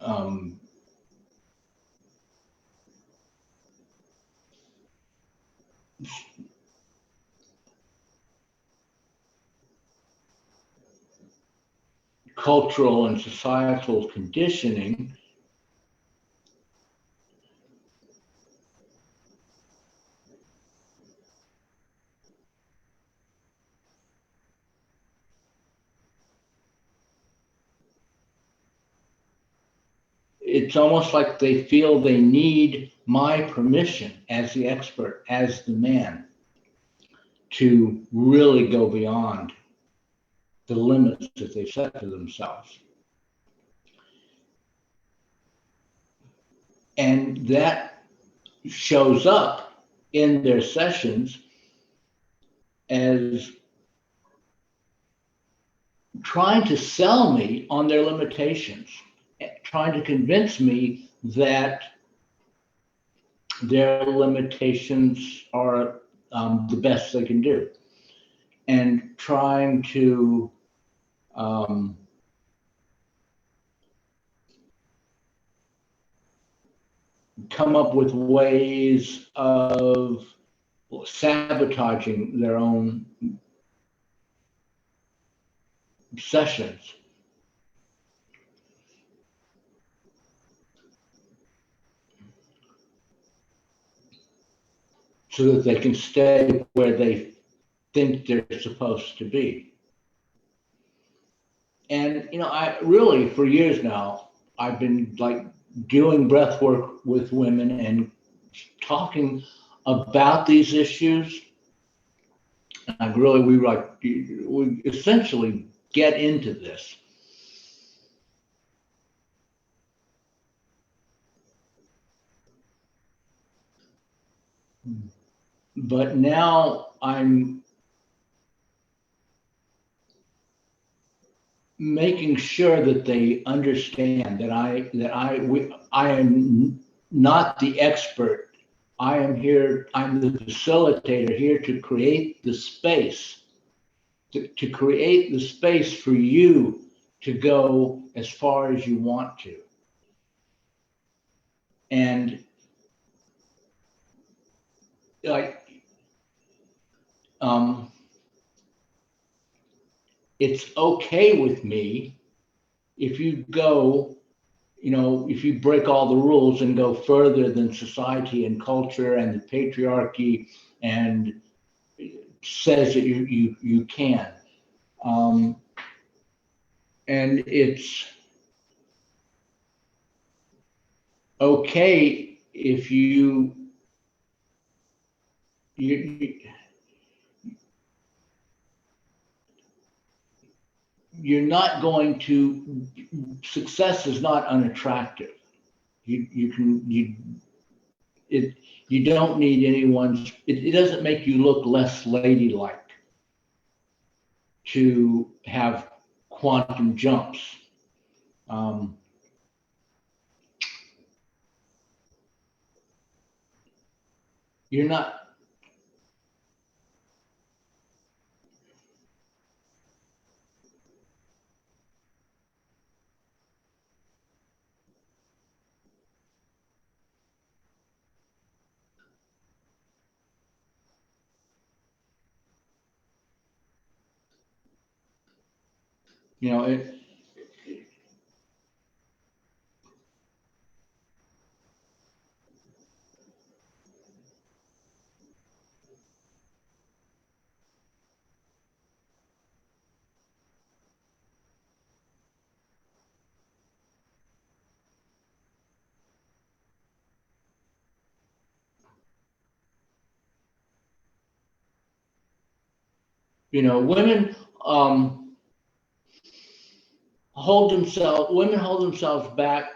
um, cultural and societal conditioning, it's almost like they feel they need my permission as the expert, as the man, to really go beyond the limits that they set for themselves. And that shows up in their sessions as trying to sell me on their limitations, trying to convince me that their limitations are the best they can do, and trying to um, come up with ways of sabotaging their own sessions. So that they can stay where they think they're supposed to be. And, I really, for years now, I've been like doing breath work with women and talking about these issues. And we essentially get into this. But now I'm making sure that they understand that I am not the expert. I am here, I'm the facilitator here to create the space, to create the space for you to go as far as you want to. And like, um, it's okay with me if you go, if you break all the rules and go further than society and culture and the patriarchy and says that you can. Um, and it's okay if you you're not going to, success is not unattractive. You can you it you don't need anyone's, it doesn't make you look less ladylike to have quantum jumps. Um, you're not, it, Women women hold themselves back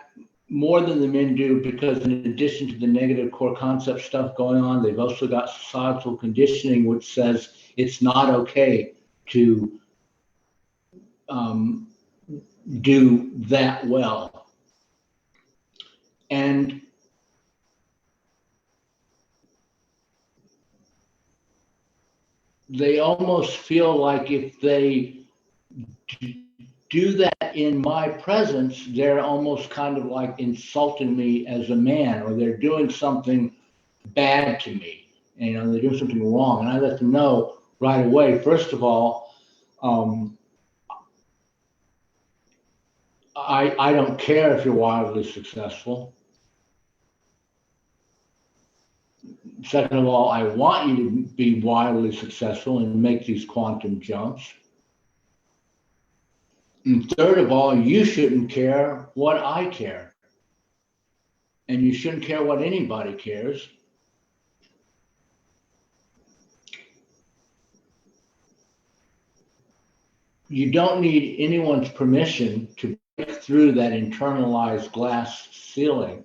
more than the men do, because in addition to the negative core concept stuff going on, they've also got societal conditioning which says it's not okay to do that well. And they almost feel like if they do that in my presence, they're almost kind of like insulting me as a man, or they're doing something bad to me. They're doing something wrong. And I let them know right away, first of all, I don't care if you're wildly successful. Second of all, I want you to be wildly successful and make these quantum jumps. And third of all, you shouldn't care what I care. And you shouldn't care what anybody cares. You don't need anyone's permission to break through that internalized glass ceiling.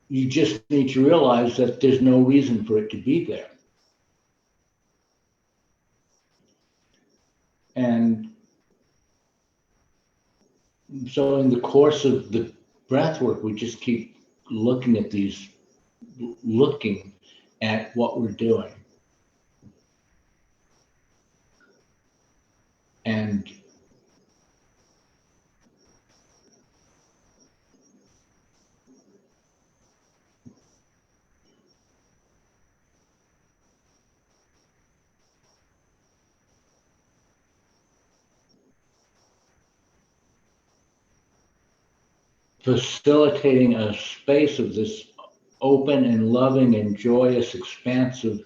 You just need to realize that there's no reason for it to be there. And so in the course of the breath work, we just keep looking at what we're doing. And facilitating a space of this open and loving and joyous, expansive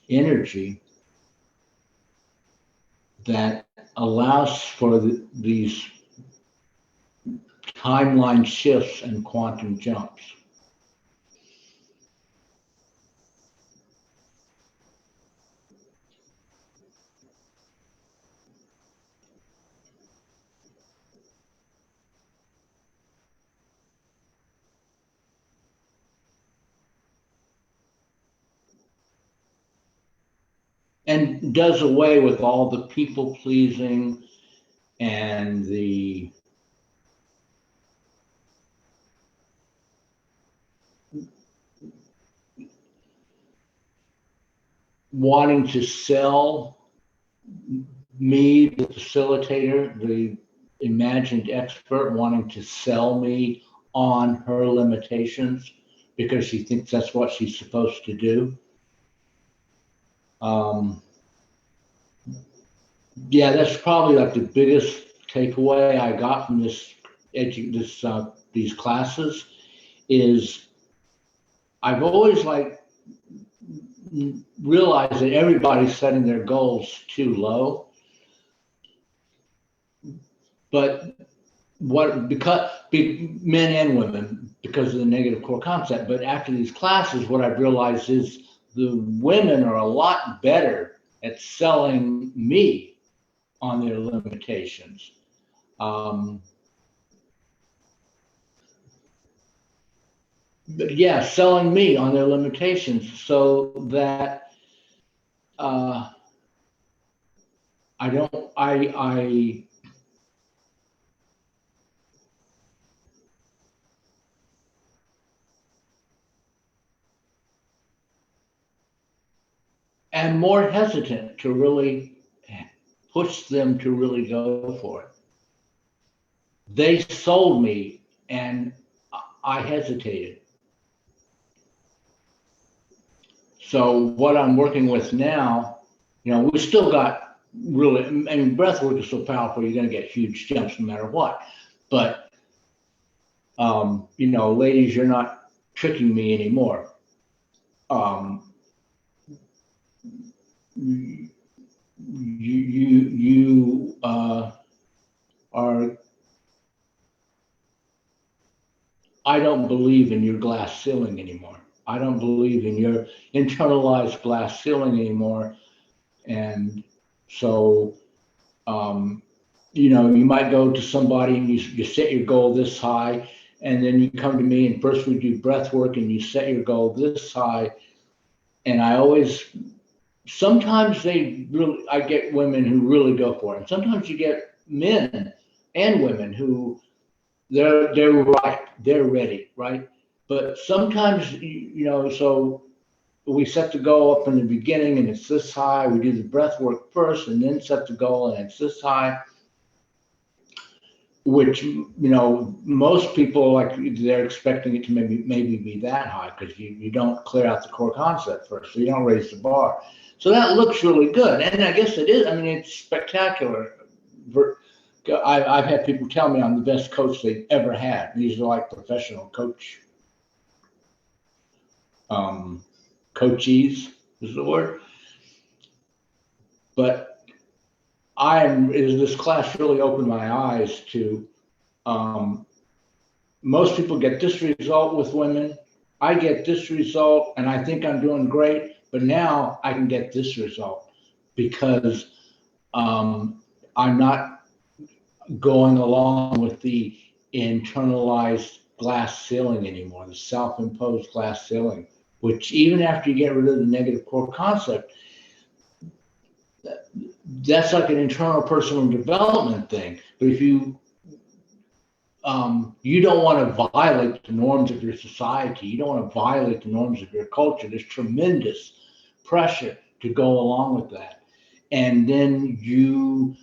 energy that allows for these timeline shifts and quantum jumps. And does away with all the people pleasing and the wanting to sell me, the facilitator, the imagined expert, wanting to sell me on her limitations because she thinks that's what she's supposed to do. Yeah, that's probably like the biggest takeaway I got from these classes is I've always realized that everybody's setting their goals too low. But because men and women, because of the negative core concept. But after these classes, what I've realized is the women are a lot better at selling me on their limitations. But yeah, selling me on their limitations so that I am more hesitant to really push them to really go for it. They sold me and I hesitated. So what I'm working with now, we still got really, I mean, breath work is so powerful, you're going to get huge jumps no matter what. But, ladies, you're not tricking me anymore. You are, I don't believe in your glass ceiling anymore. I don't believe in your internalized glass ceiling anymore. And so, you might go to somebody and you set your goal this high, and then you come to me and first we do breath work and you set your goal this high. And sometimes I get women who really go for it. And sometimes you get men and women who they're right, they're ready, right? But sometimes, so we set the goal up in the beginning and it's this high. We do the breath work first and then set the goal and it's this high, which, most people like they're expecting it to maybe be that high because you don't clear out the core concept first. So you don't raise the bar. So that looks really good. And I guess it is. I mean, it's spectacular. I've had people tell me I'm the best coach they've ever had. These are like professional coachees is the word. But this class really opened my eyes to, most people get this result with women. I get this result and I think I'm doing great, but now I can get this result because I'm not going along with the internalized glass ceiling anymore, the self-imposed glass ceiling, which even after you get rid of the negative core concept, that's like an internal personal development thing. But if you don't want to violate the norms of your society, you don't want to violate the norms of your culture, there's tremendous pressure to go along with that. And then you're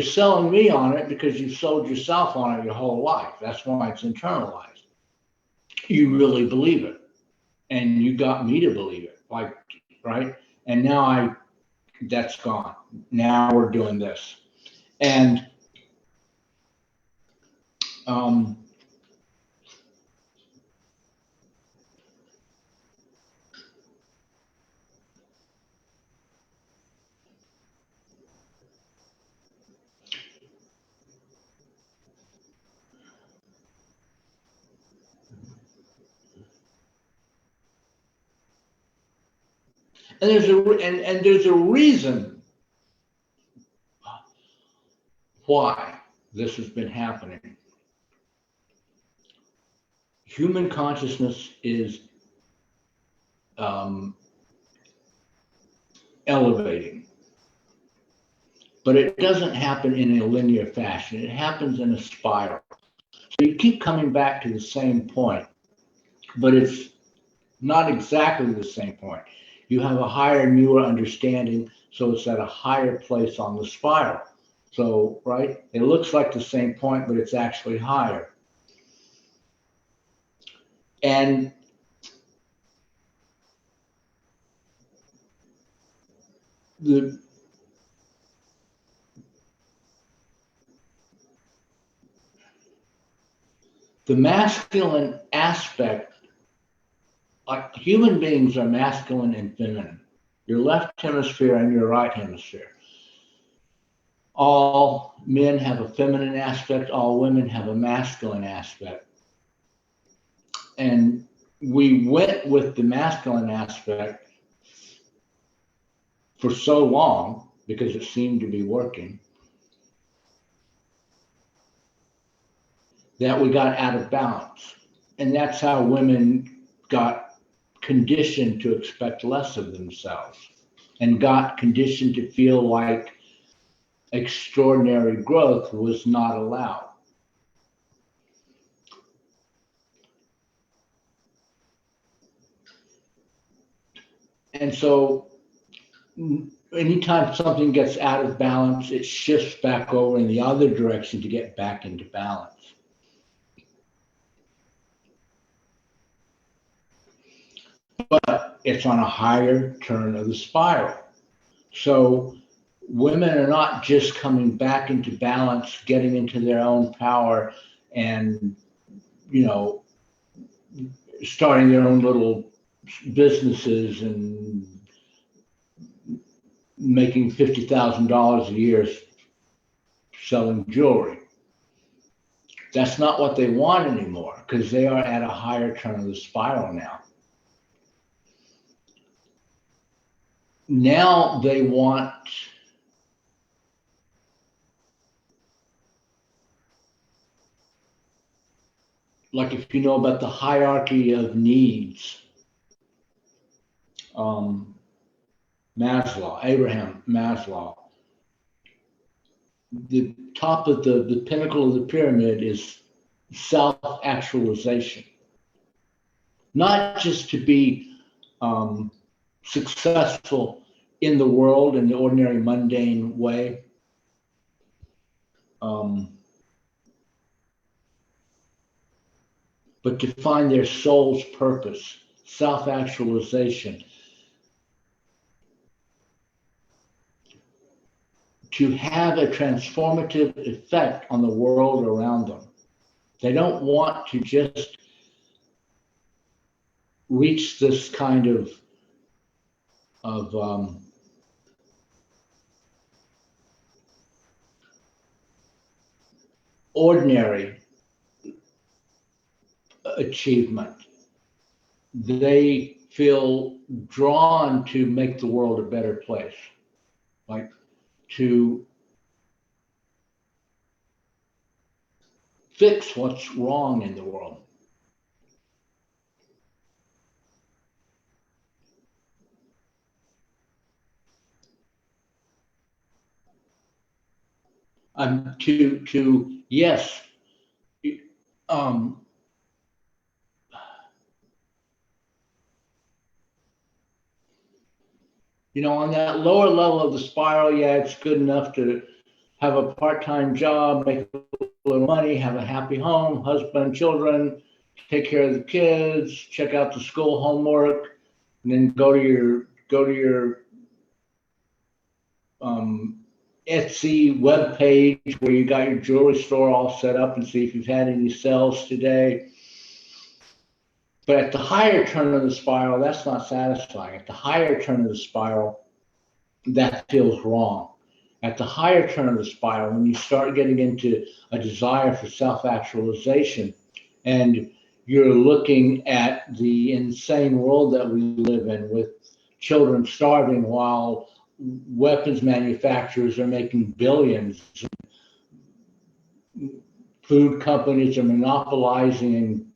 selling me on it because you've sold yourself on it your whole life. That's why it's internalized. You really believe it. And you got me to believe it, right? And now that's gone. Now we're doing this. And there's a reason why this has been happening. Human consciousness is elevating, but it doesn't happen in a linear fashion. It happens in a spiral. So you keep coming back to the same point, but it's not exactly the same point. You have a higher, newer understanding, so it's at a higher place on the spiral. So, right, it looks like the same point, but it's actually higher. And the masculine aspect, like human beings are masculine and feminine, your left hemisphere and your right hemisphere. All men have a feminine aspect, all women have a masculine aspect. And we went with the masculine aspect for so long because it seemed to be working that we got out of balance. And that's how women got conditioned to expect less of themselves and got conditioned to feel like extraordinary growth was not allowed. And so anytime something gets out of balance, it shifts back over in the other direction to get back into balance. But it's on a higher turn of the spiral. So women are not just coming back into balance, getting into their own power and, starting their own little businesses and making $50,000 a year selling jewelry. That's not what they want anymore because they are at a higher turn of the spiral now. now they want like if you know about the hierarchy of needs, Maslow, Abraham Maslow, the top of the pinnacle of the pyramid is self-actualization. Not just to be successful in the world in the ordinary mundane way, but to find their soul's purpose, self-actualization, to have a transformative effect on the world around them. They don't want to just reach this kind of ordinary achievement. They feel drawn to make the world a better place, like to fix what's wrong in the world. Yes, on that lower level of the spiral, yeah, it's good enough to have a part-time job, make a little money, have a happy home, husband, children, take care of the kids, check out the school homework, and then go to your Etsy webpage where you got your jewelry store all set up and see if you've had any sales today. But at the higher turn of the spiral, that's not satisfying. At the higher turn of the spiral, that feels wrong. At the higher turn of the spiral, when you start getting into a desire for self-actualization, and you're looking at the insane world that we live in with children starving while weapons manufacturers are making billions, food companies are monopolizing and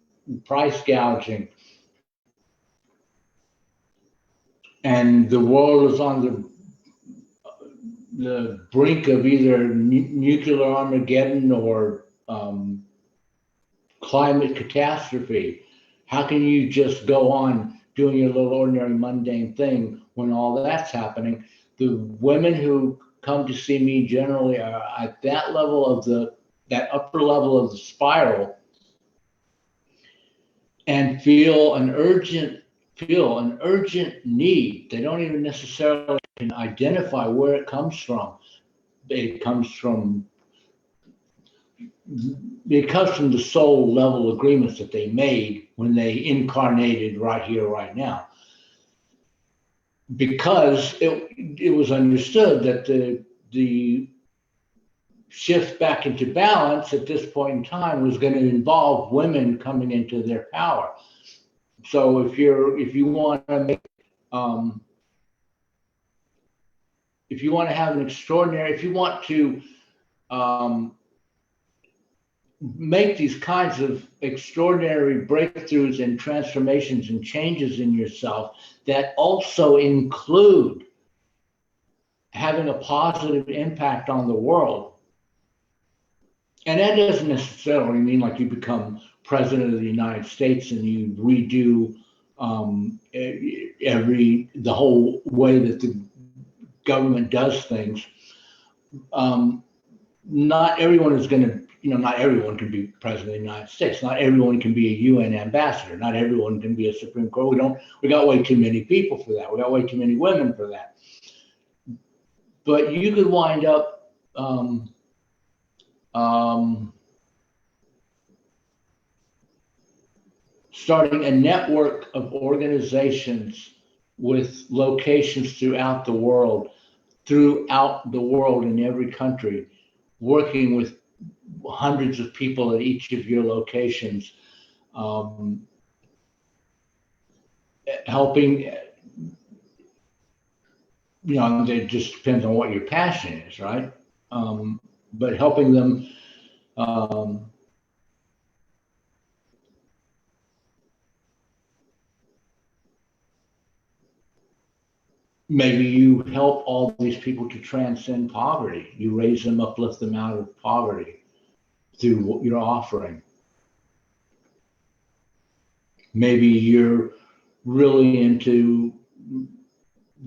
price gouging, and the world is on the brink of either nuclear Armageddon or climate catastrophe. How can you just go on doing your little ordinary mundane thing when all that's happening? The women who come to see me generally are at that level of that upper level of the spiral and feel an urgent need. They don't even necessarily can identify where it comes from. It comes from the soul level agreements that they made when they incarnated right here, right now. Because it was understood that the shift back into balance at this point in time was going to involve women coming into their power. So if you want to make if you want to have an extraordinary, if you want to make these kinds of extraordinary breakthroughs and transformations and changes in yourself that also include having a positive impact on the world. And that doesn't necessarily mean like you become president of the United States and you redo the whole way that the government does things. Not everyone is going to, not everyone can be president of the United States. Not everyone can be a UN ambassador. Not everyone can be a Supreme Court. We got way too many people for that. We got way too many women for that. But you could wind up starting a network of organizations with locations throughout the world in every country, working with hundreds of people at each of your locations, helping it just depends on what your passion is, right? But helping them, um, maybe you help all these people to transcend poverty. You raise them, uplift them out of poverty through what you're offering. Maybe you're really into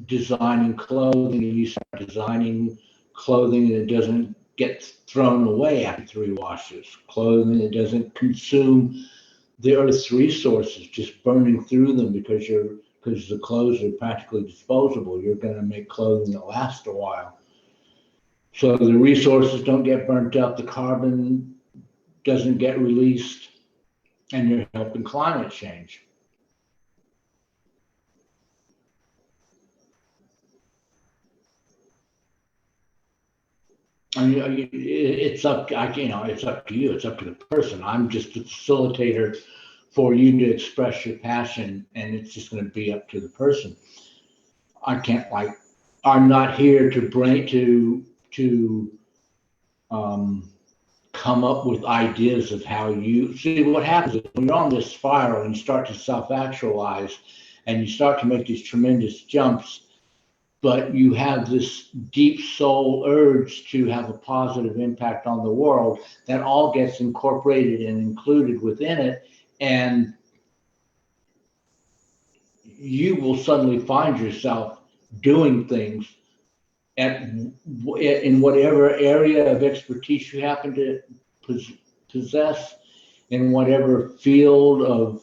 designing clothing and you start designing clothing that doesn't get thrown away after 3 washes, clothing that doesn't consume the earth's resources, just burning through them because the clothes are practically disposable. You're going to make clothing that lasts a while. So the resources don't get burnt up, the carbon doesn't get released, and you're helping climate change. I mean, it's up, it's up to you. It's up to the person. I'm just a facilitator for you to express your passion, and it's just going to be up to the person. I can't I'm not here to bring to um, come up with ideas of how you see. What happens is when you're on this spiral and you start to self-actualize, and you start to make these tremendous jumps, but you have this deep soul urge to have a positive impact on the world, that all gets incorporated and included within it. And you will suddenly find yourself doing things in whatever area of expertise you happen to possess, in whatever field of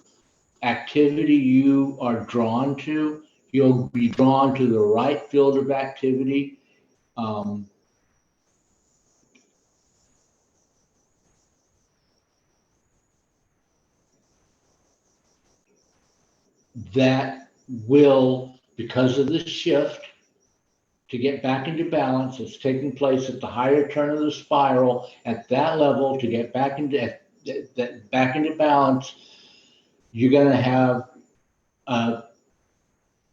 activity you are drawn to. You'll be drawn to the right field of activity. Um, that will, because of this shift to get back into balance, it's taking place at the higher turn of the spiral, at that level, to get back into balance, you're going to have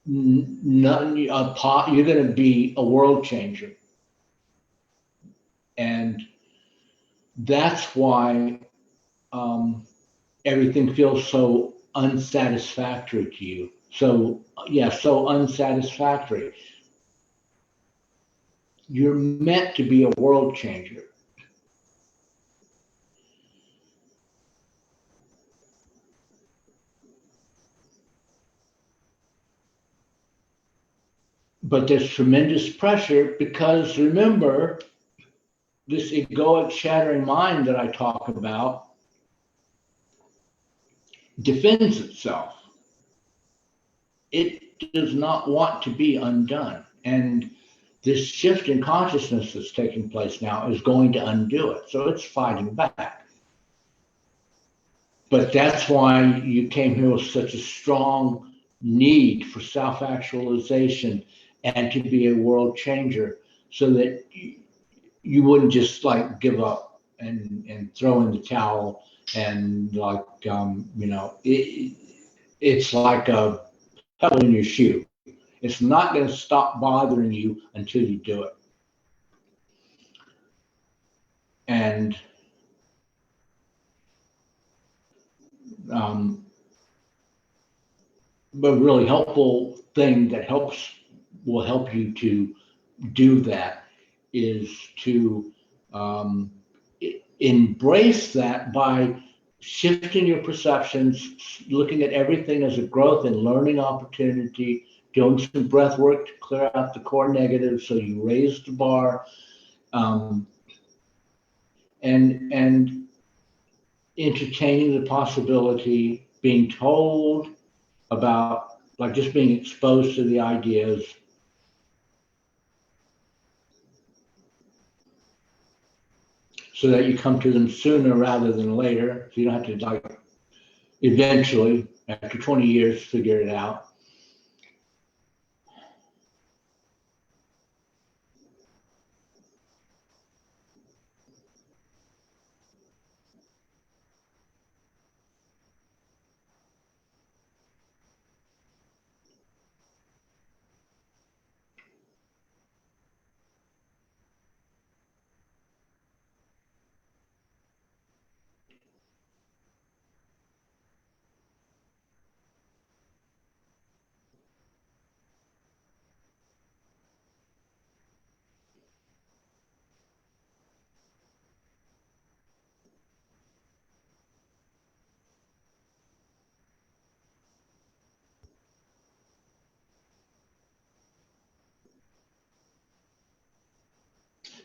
you're going to be a world changer. And that's why everything feels so unsatisfactory to you. So, yeah, so unsatisfactory. You're meant to be a world changer. But there's tremendous pressure because remember, this egoic shattering mind that I talk about defends itself. It does not want to be undone. And this shift in consciousness that's taking place now is going to undo it. So it's fighting back. But that's why you came here with such a strong need for self actualization and to be a world changer so that you wouldn't just give up and throw in the towel and it's like a pebble in your shoe. It's not going to stop bothering you until you do it. And a really helpful thing that will help you to do that is to um, embrace that by shifting your perceptions, looking at everything as a growth and learning opportunity, doing some breath work to clear out the core negative so you raise the bar, um, and entertaining the possibility, being told about, just being exposed to the ideas, so that you come to them sooner rather than later. So you don't have to eventually, after 20 years, figure it out.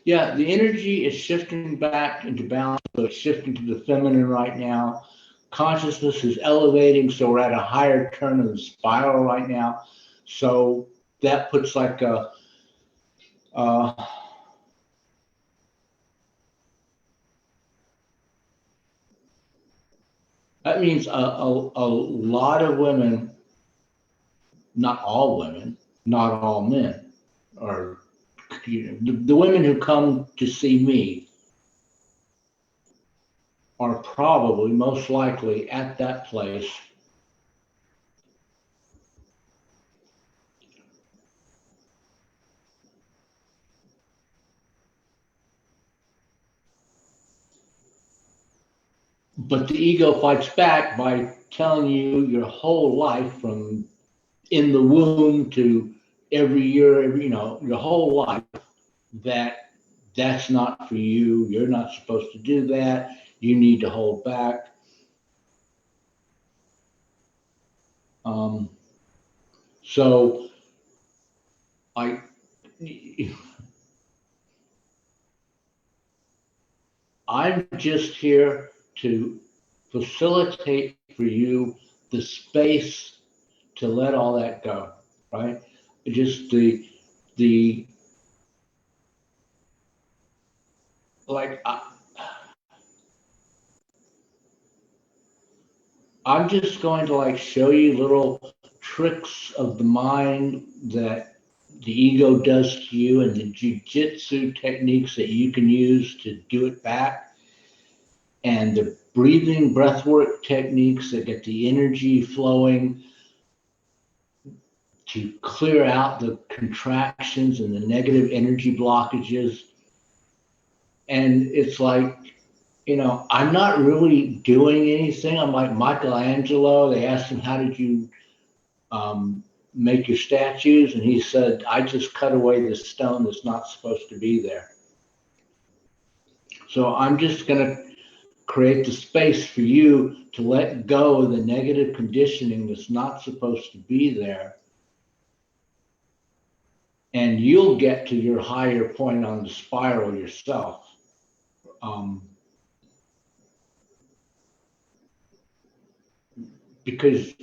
Yeah, the energy is shifting back into balance, so it's shifting to the feminine right now. Consciousness is elevating, so we're at a higher turn of the spiral right now. So that puts like uh, that means a lot of women, not all women, not all men, or the women who come to see me are probably most likely at that place. But the ego fights back by telling you your whole life from in the womb to every year, your whole life that that's not for you. You're not supposed to do that. You need to hold back. Um, so I, I'm just here to facilitate for you the space to let all that go, right? Just the like I'm just going to like show you little tricks of the mind that the ego does to you and the jujitsu techniques that you can use to do it back and the breathing breathwork techniques that get the energy flowing to clear out the contractions and the negative energy blockages. And it's like, I'm not really doing anything. I'm like Michelangelo. They asked him, how did you make your statues? And he said, I just cut away the stone that's not supposed to be there. So I'm just going to create the space for you to let go of the negative conditioning that's not supposed to be there. And you'll get to your higher point on the spiral yourself. Because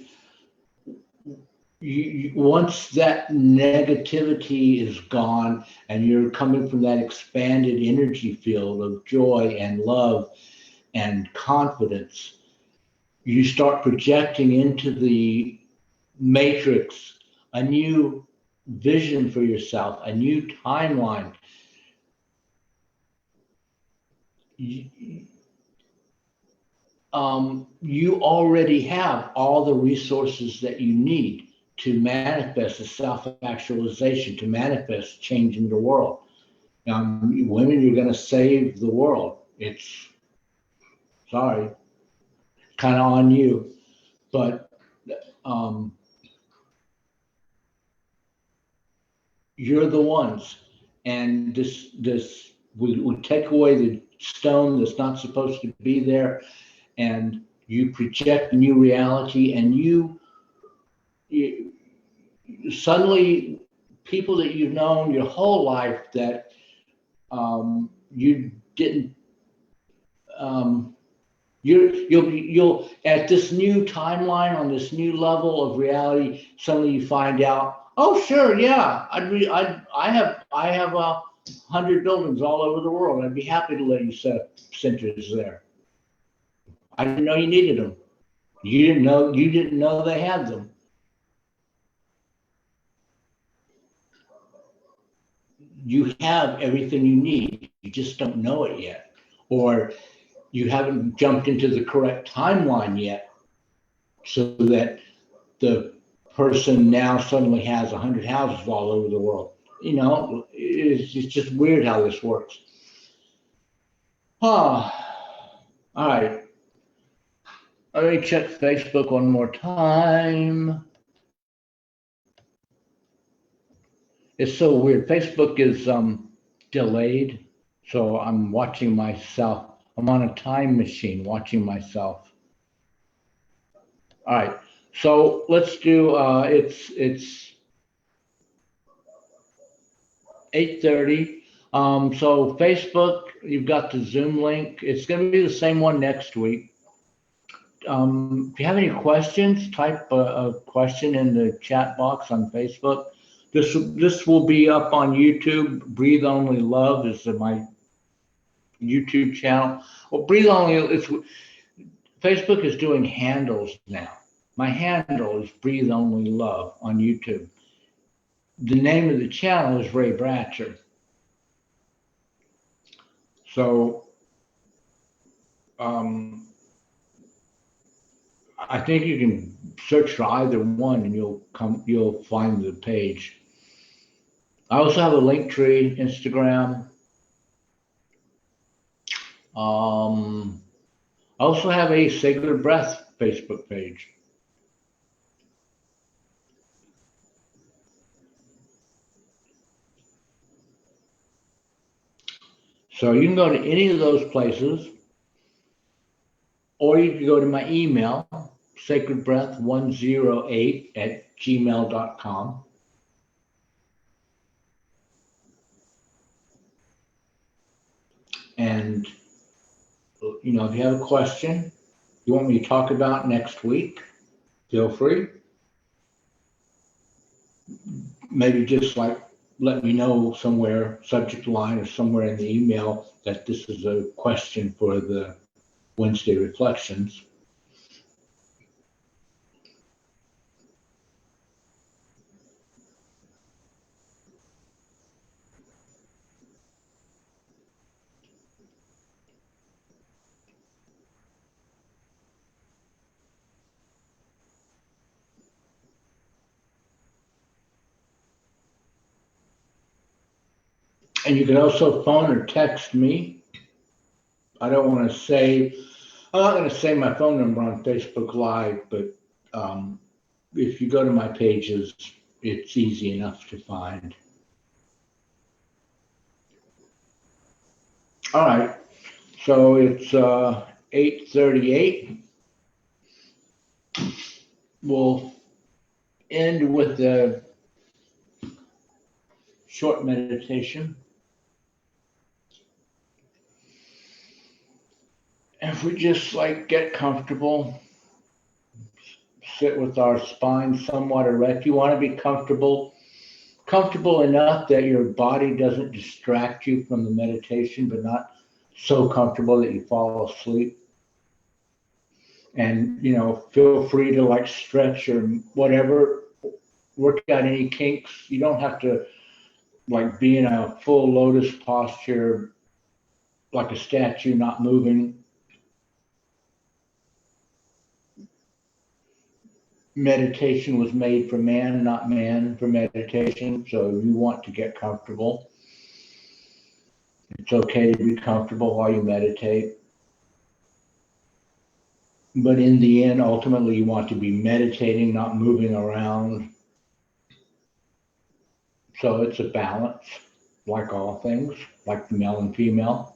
once that negativity is gone and you're coming from that expanded energy field of joy and love and confidence, you start projecting into the matrix a new vision for yourself, a new timeline. You already have all the resources that you need to manifest a self-actualization, to manifest change in the world. Women, you're going to save the world. It's sorry, kind of on you, but um, you're the ones. And we take away the stone that's not supposed to be there, and you project a new reality, and you suddenly people that you've known your whole life that you didn't you'll at this new timeline on this new level of reality suddenly you find out, oh sure, yeah, I have 100 buildings all over the world. I'd be happy to let you set up centers there. I didn't know you needed them. You didn't know they had them. You have everything you need. You just don't know it yet. Or you haven't jumped into the correct timeline yet so that the person now suddenly has 100 houses all over the world. It's just weird how this works. Oh, all right. Let me check Facebook one more time. It's so weird. Facebook is delayed, so I'm watching myself. I'm on a time machine watching myself. All right. So let's do it's 8:30. So Facebook, you've got the Zoom link. It's going to be the same one next week. If you have any questions, type a question in the chat box on Facebook. This will be up on YouTube. Breathe Only Love is my YouTube channel. Well, Breathe Only, Facebook is doing handles now. My handle is Breathe Only Love on YouTube. The name of the channel is Ray Bratcher. So I think you can search for either one and you'll find the page. I also have a Linktree, Instagram. I also have a Sacred Breath Facebook page. So you can go to any of those places, or you can go to my email, sacredbreath108@gmail.com. And, if you have a question you want me to talk about next week, feel free. Maybe just let me know somewhere, subject line or somewhere in the email, that this is a question for the Wednesday reflections. And you can also phone or text me. I'm not going to say my phone number on Facebook Live, but if you go to my pages, it's easy enough to find. All right, so it's 8:38. We'll end with a short meditation. If we just get comfortable, sit with our spine somewhat erect. You want to be comfortable enough that your body doesn't distract you from the meditation, but not so comfortable that you fall asleep. And, feel free to stretch or whatever, work out any kinks. You don't have to be in a full lotus posture, like a statue, not moving. Meditation was made for man, not man for meditation. So if you want to get comfortable, it's okay to be comfortable while you meditate. But in the end, ultimately, you want to be meditating, not moving around. So it's a balance, like all things, like the male and female.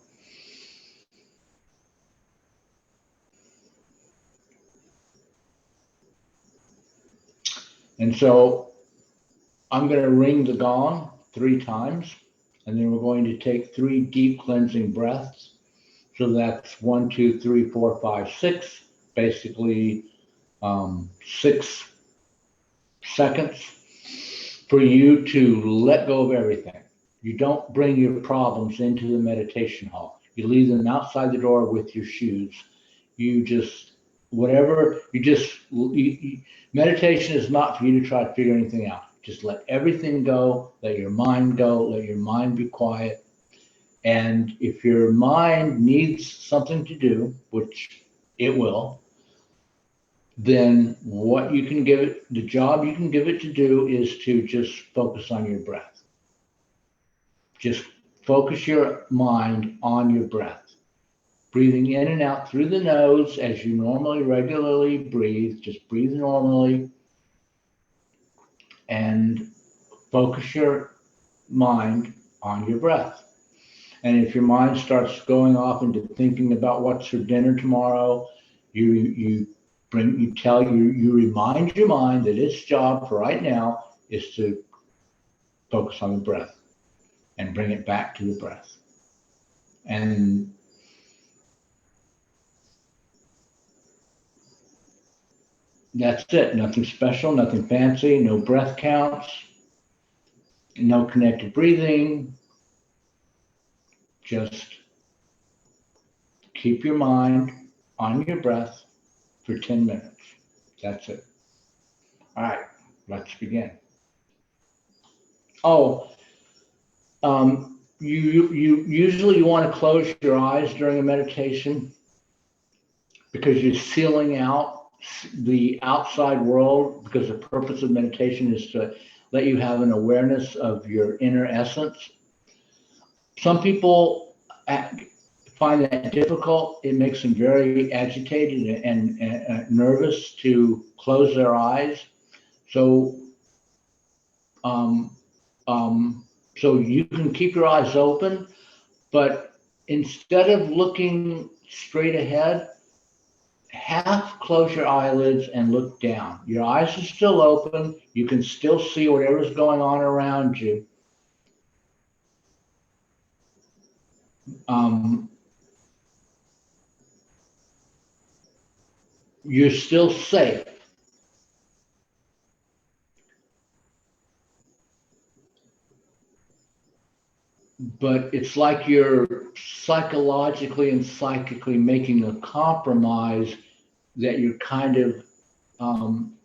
And so I'm going to ring the gong 3 times, and then we're going to take 3 deep cleansing breaths. So that's 1, 2, 3, 4, 5, 6, basically 6 seconds for you to let go of everything. You don't bring your problems into the meditation hall. You leave them outside the door with your shoes. You just, meditation is not for you to try to figure anything out. Just let everything go, let your mind go, let your mind be quiet. And if your mind needs something to do, which it will, then the job you can give it to do is to just focus on your breath. Just focus your mind on your breath. Breathing in and out through the nose as you normally, regularly breathe. Just breathe normally and focus your mind on your breath. And if your mind starts going off into thinking about what's for dinner tomorrow, you remind your mind that its job for right now is to focus on the breath. and bring it back to the breath. And that's it. Nothing special, nothing fancy, no breath counts, no connected breathing. Just keep your mind on your breath for 10 minutes. That's it. All right, let's begin. Oh, you usually want to close your eyes during a meditation because you're sealing out the outside world, because the purpose of meditation is to let you have an awareness of your inner essence. Some people find that difficult. It makes them very agitated and nervous to close their eyes. So, so you can keep your eyes open, but instead of looking straight ahead, half close your eyelids and look down. Your eyes are still open. You can still see whatever's going on around you. You're still safe. But it's like you're psychologically and psychically making a compromise that you're kind of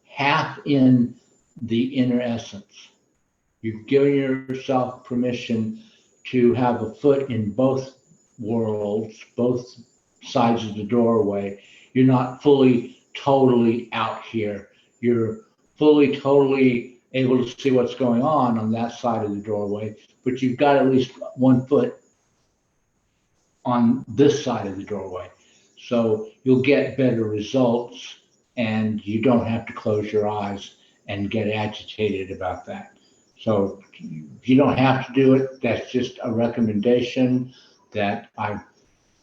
half in the inner essence. You've given yourself permission to have a foot in both worlds, both sides of the doorway. You're not fully, totally out here. You're fully, totally able to see what's going on that side of the doorway, but you've got at least one foot on this side of the doorway. So you'll get better results, and you don't have to close your eyes and get agitated about that. So you don't have to do it. That's just a recommendation that I've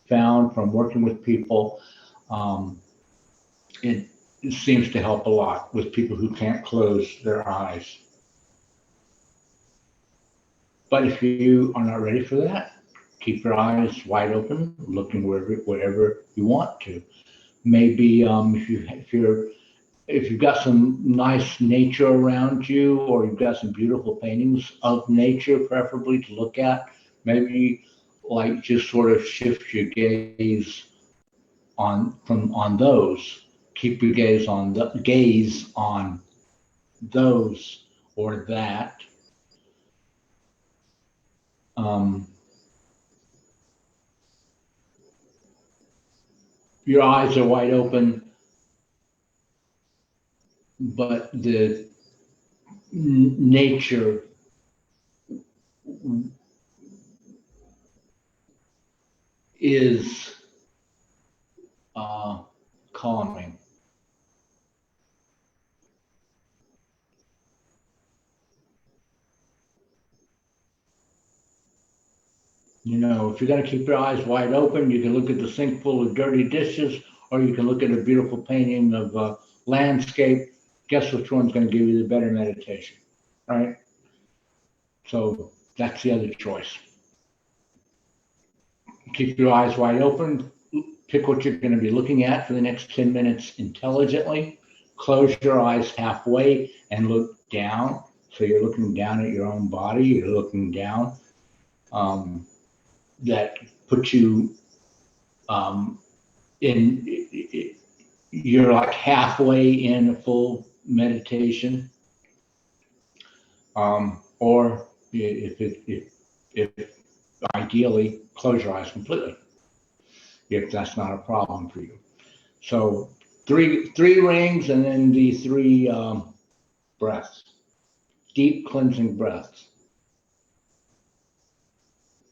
found from working with people. It seems to help a lot with people who can't close their eyes. But if you are not ready for that, keep your eyes wide open, looking wherever you want to. Maybe if you've got some nice nature around you, or you've got some beautiful paintings of nature, preferably to look at, maybe like just sort of shift your gaze on those. Keep your gaze on those or that. Your eyes are wide open, but the nature is calming. You know, if you're going to keep your eyes wide open, you can look at the sink full of dirty dishes, or you can look at a beautiful painting of a landscape. Guess which one's going to give you the better meditation, right? So that's the other choice. Keep your eyes wide open. Pick what you're going to be looking at for the next 10 minutes intelligently. Close your eyes halfway and look down. So you're looking down at your own body. You're looking down. That puts you you're like halfway in a full meditation. Or if ideally, close your eyes completely, if that's not a problem for you. So three rings, and then the three breaths, deep cleansing breaths.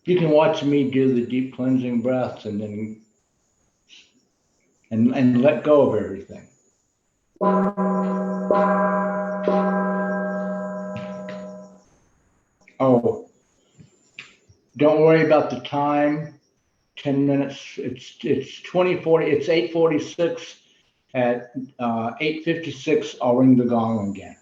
You can watch me do the deep cleansing breaths and then and let go of everything. Oh, don't worry about the time. 10 minutes. It's 2040. It's 8:46. At 8:56, I'll ring the gong again.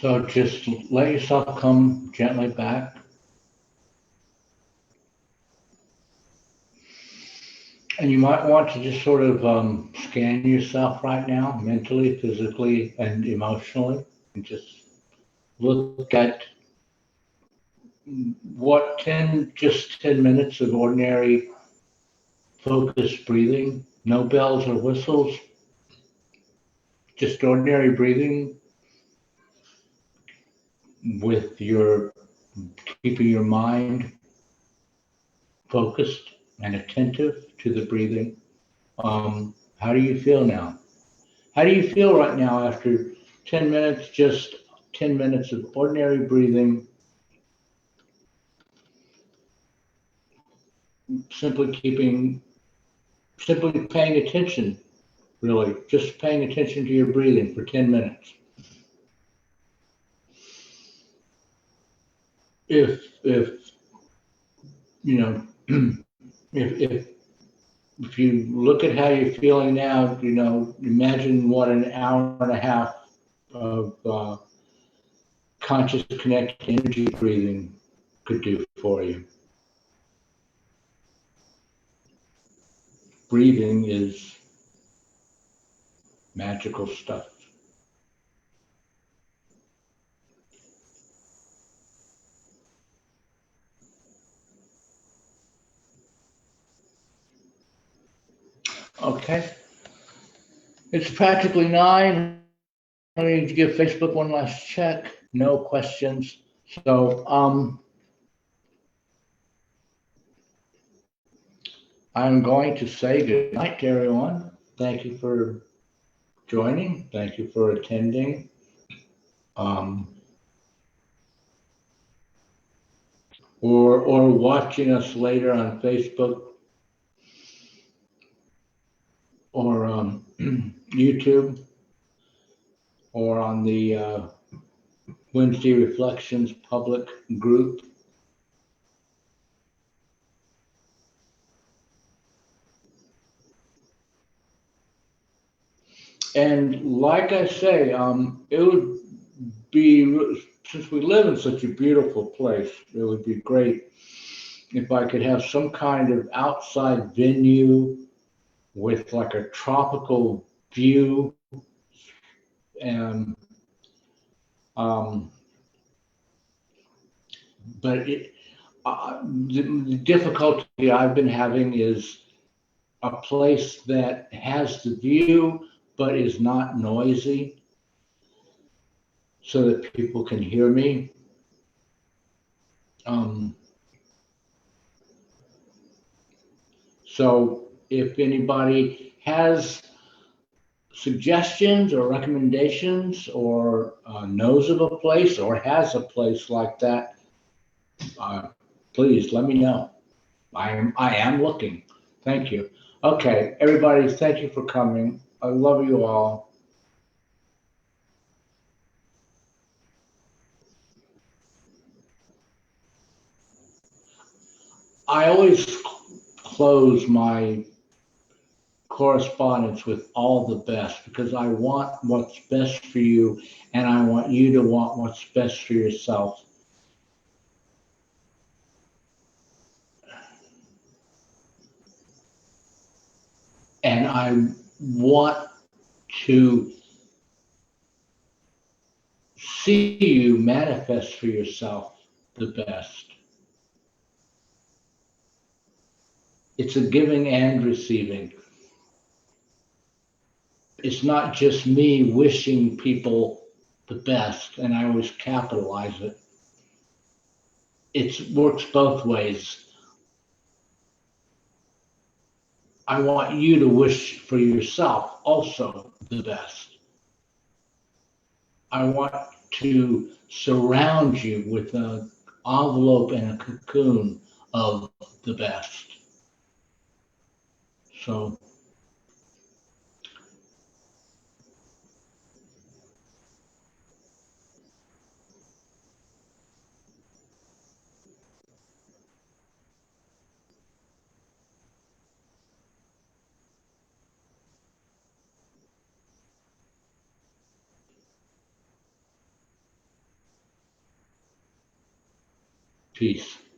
So just let yourself come gently back. And you might want to just sort of scan yourself right now, mentally, physically, and emotionally, and just look at what 10 minutes of ordinary focused breathing, no bells or whistles, just ordinary breathing with your keeping your mind focused and attentive to the breathing. How do you feel now? How do you feel right now after 10 minutes, just 10 minutes of ordinary breathing, simply keeping, simply paying attention, really, just paying attention to your breathing for 10 minutes. If you know, if you look at how you're feeling now, imagine what an hour and a half of conscious connected energy breathing could do for you. Breathing is magical stuff. Okay, it's practically 9. I need to give Facebook one last check. No questions. So I'm going to say good night to everyone. Thank you for joining. Thank you for attending. Um, or watching us later on Facebook or YouTube or on the Wednesday Reflections public group. And like I say, it would be, since we live in such a beautiful place, it would be great if I could have some kind of outside venue with like a tropical view. And um, but the difficulty I've been having is a place that has the view but is not noisy so that people can hear me. Um, so if anybody has suggestions or recommendations or knows of a place or has a place like that, uh, please let me know. I am looking. Thank you. Okay, everybody, thank you for coming. I love you all. I always close my correspondence with all the best because I want what's best for you and I want you to want what's best for yourself. And I want to see you manifest for yourself the best. It's a giving and receiving. It's not just me wishing people the best, and I always capitalize it. It works both ways. I want you to wish for yourself also the best. I want to surround you with an envelope and a cocoon of the best. So Peace.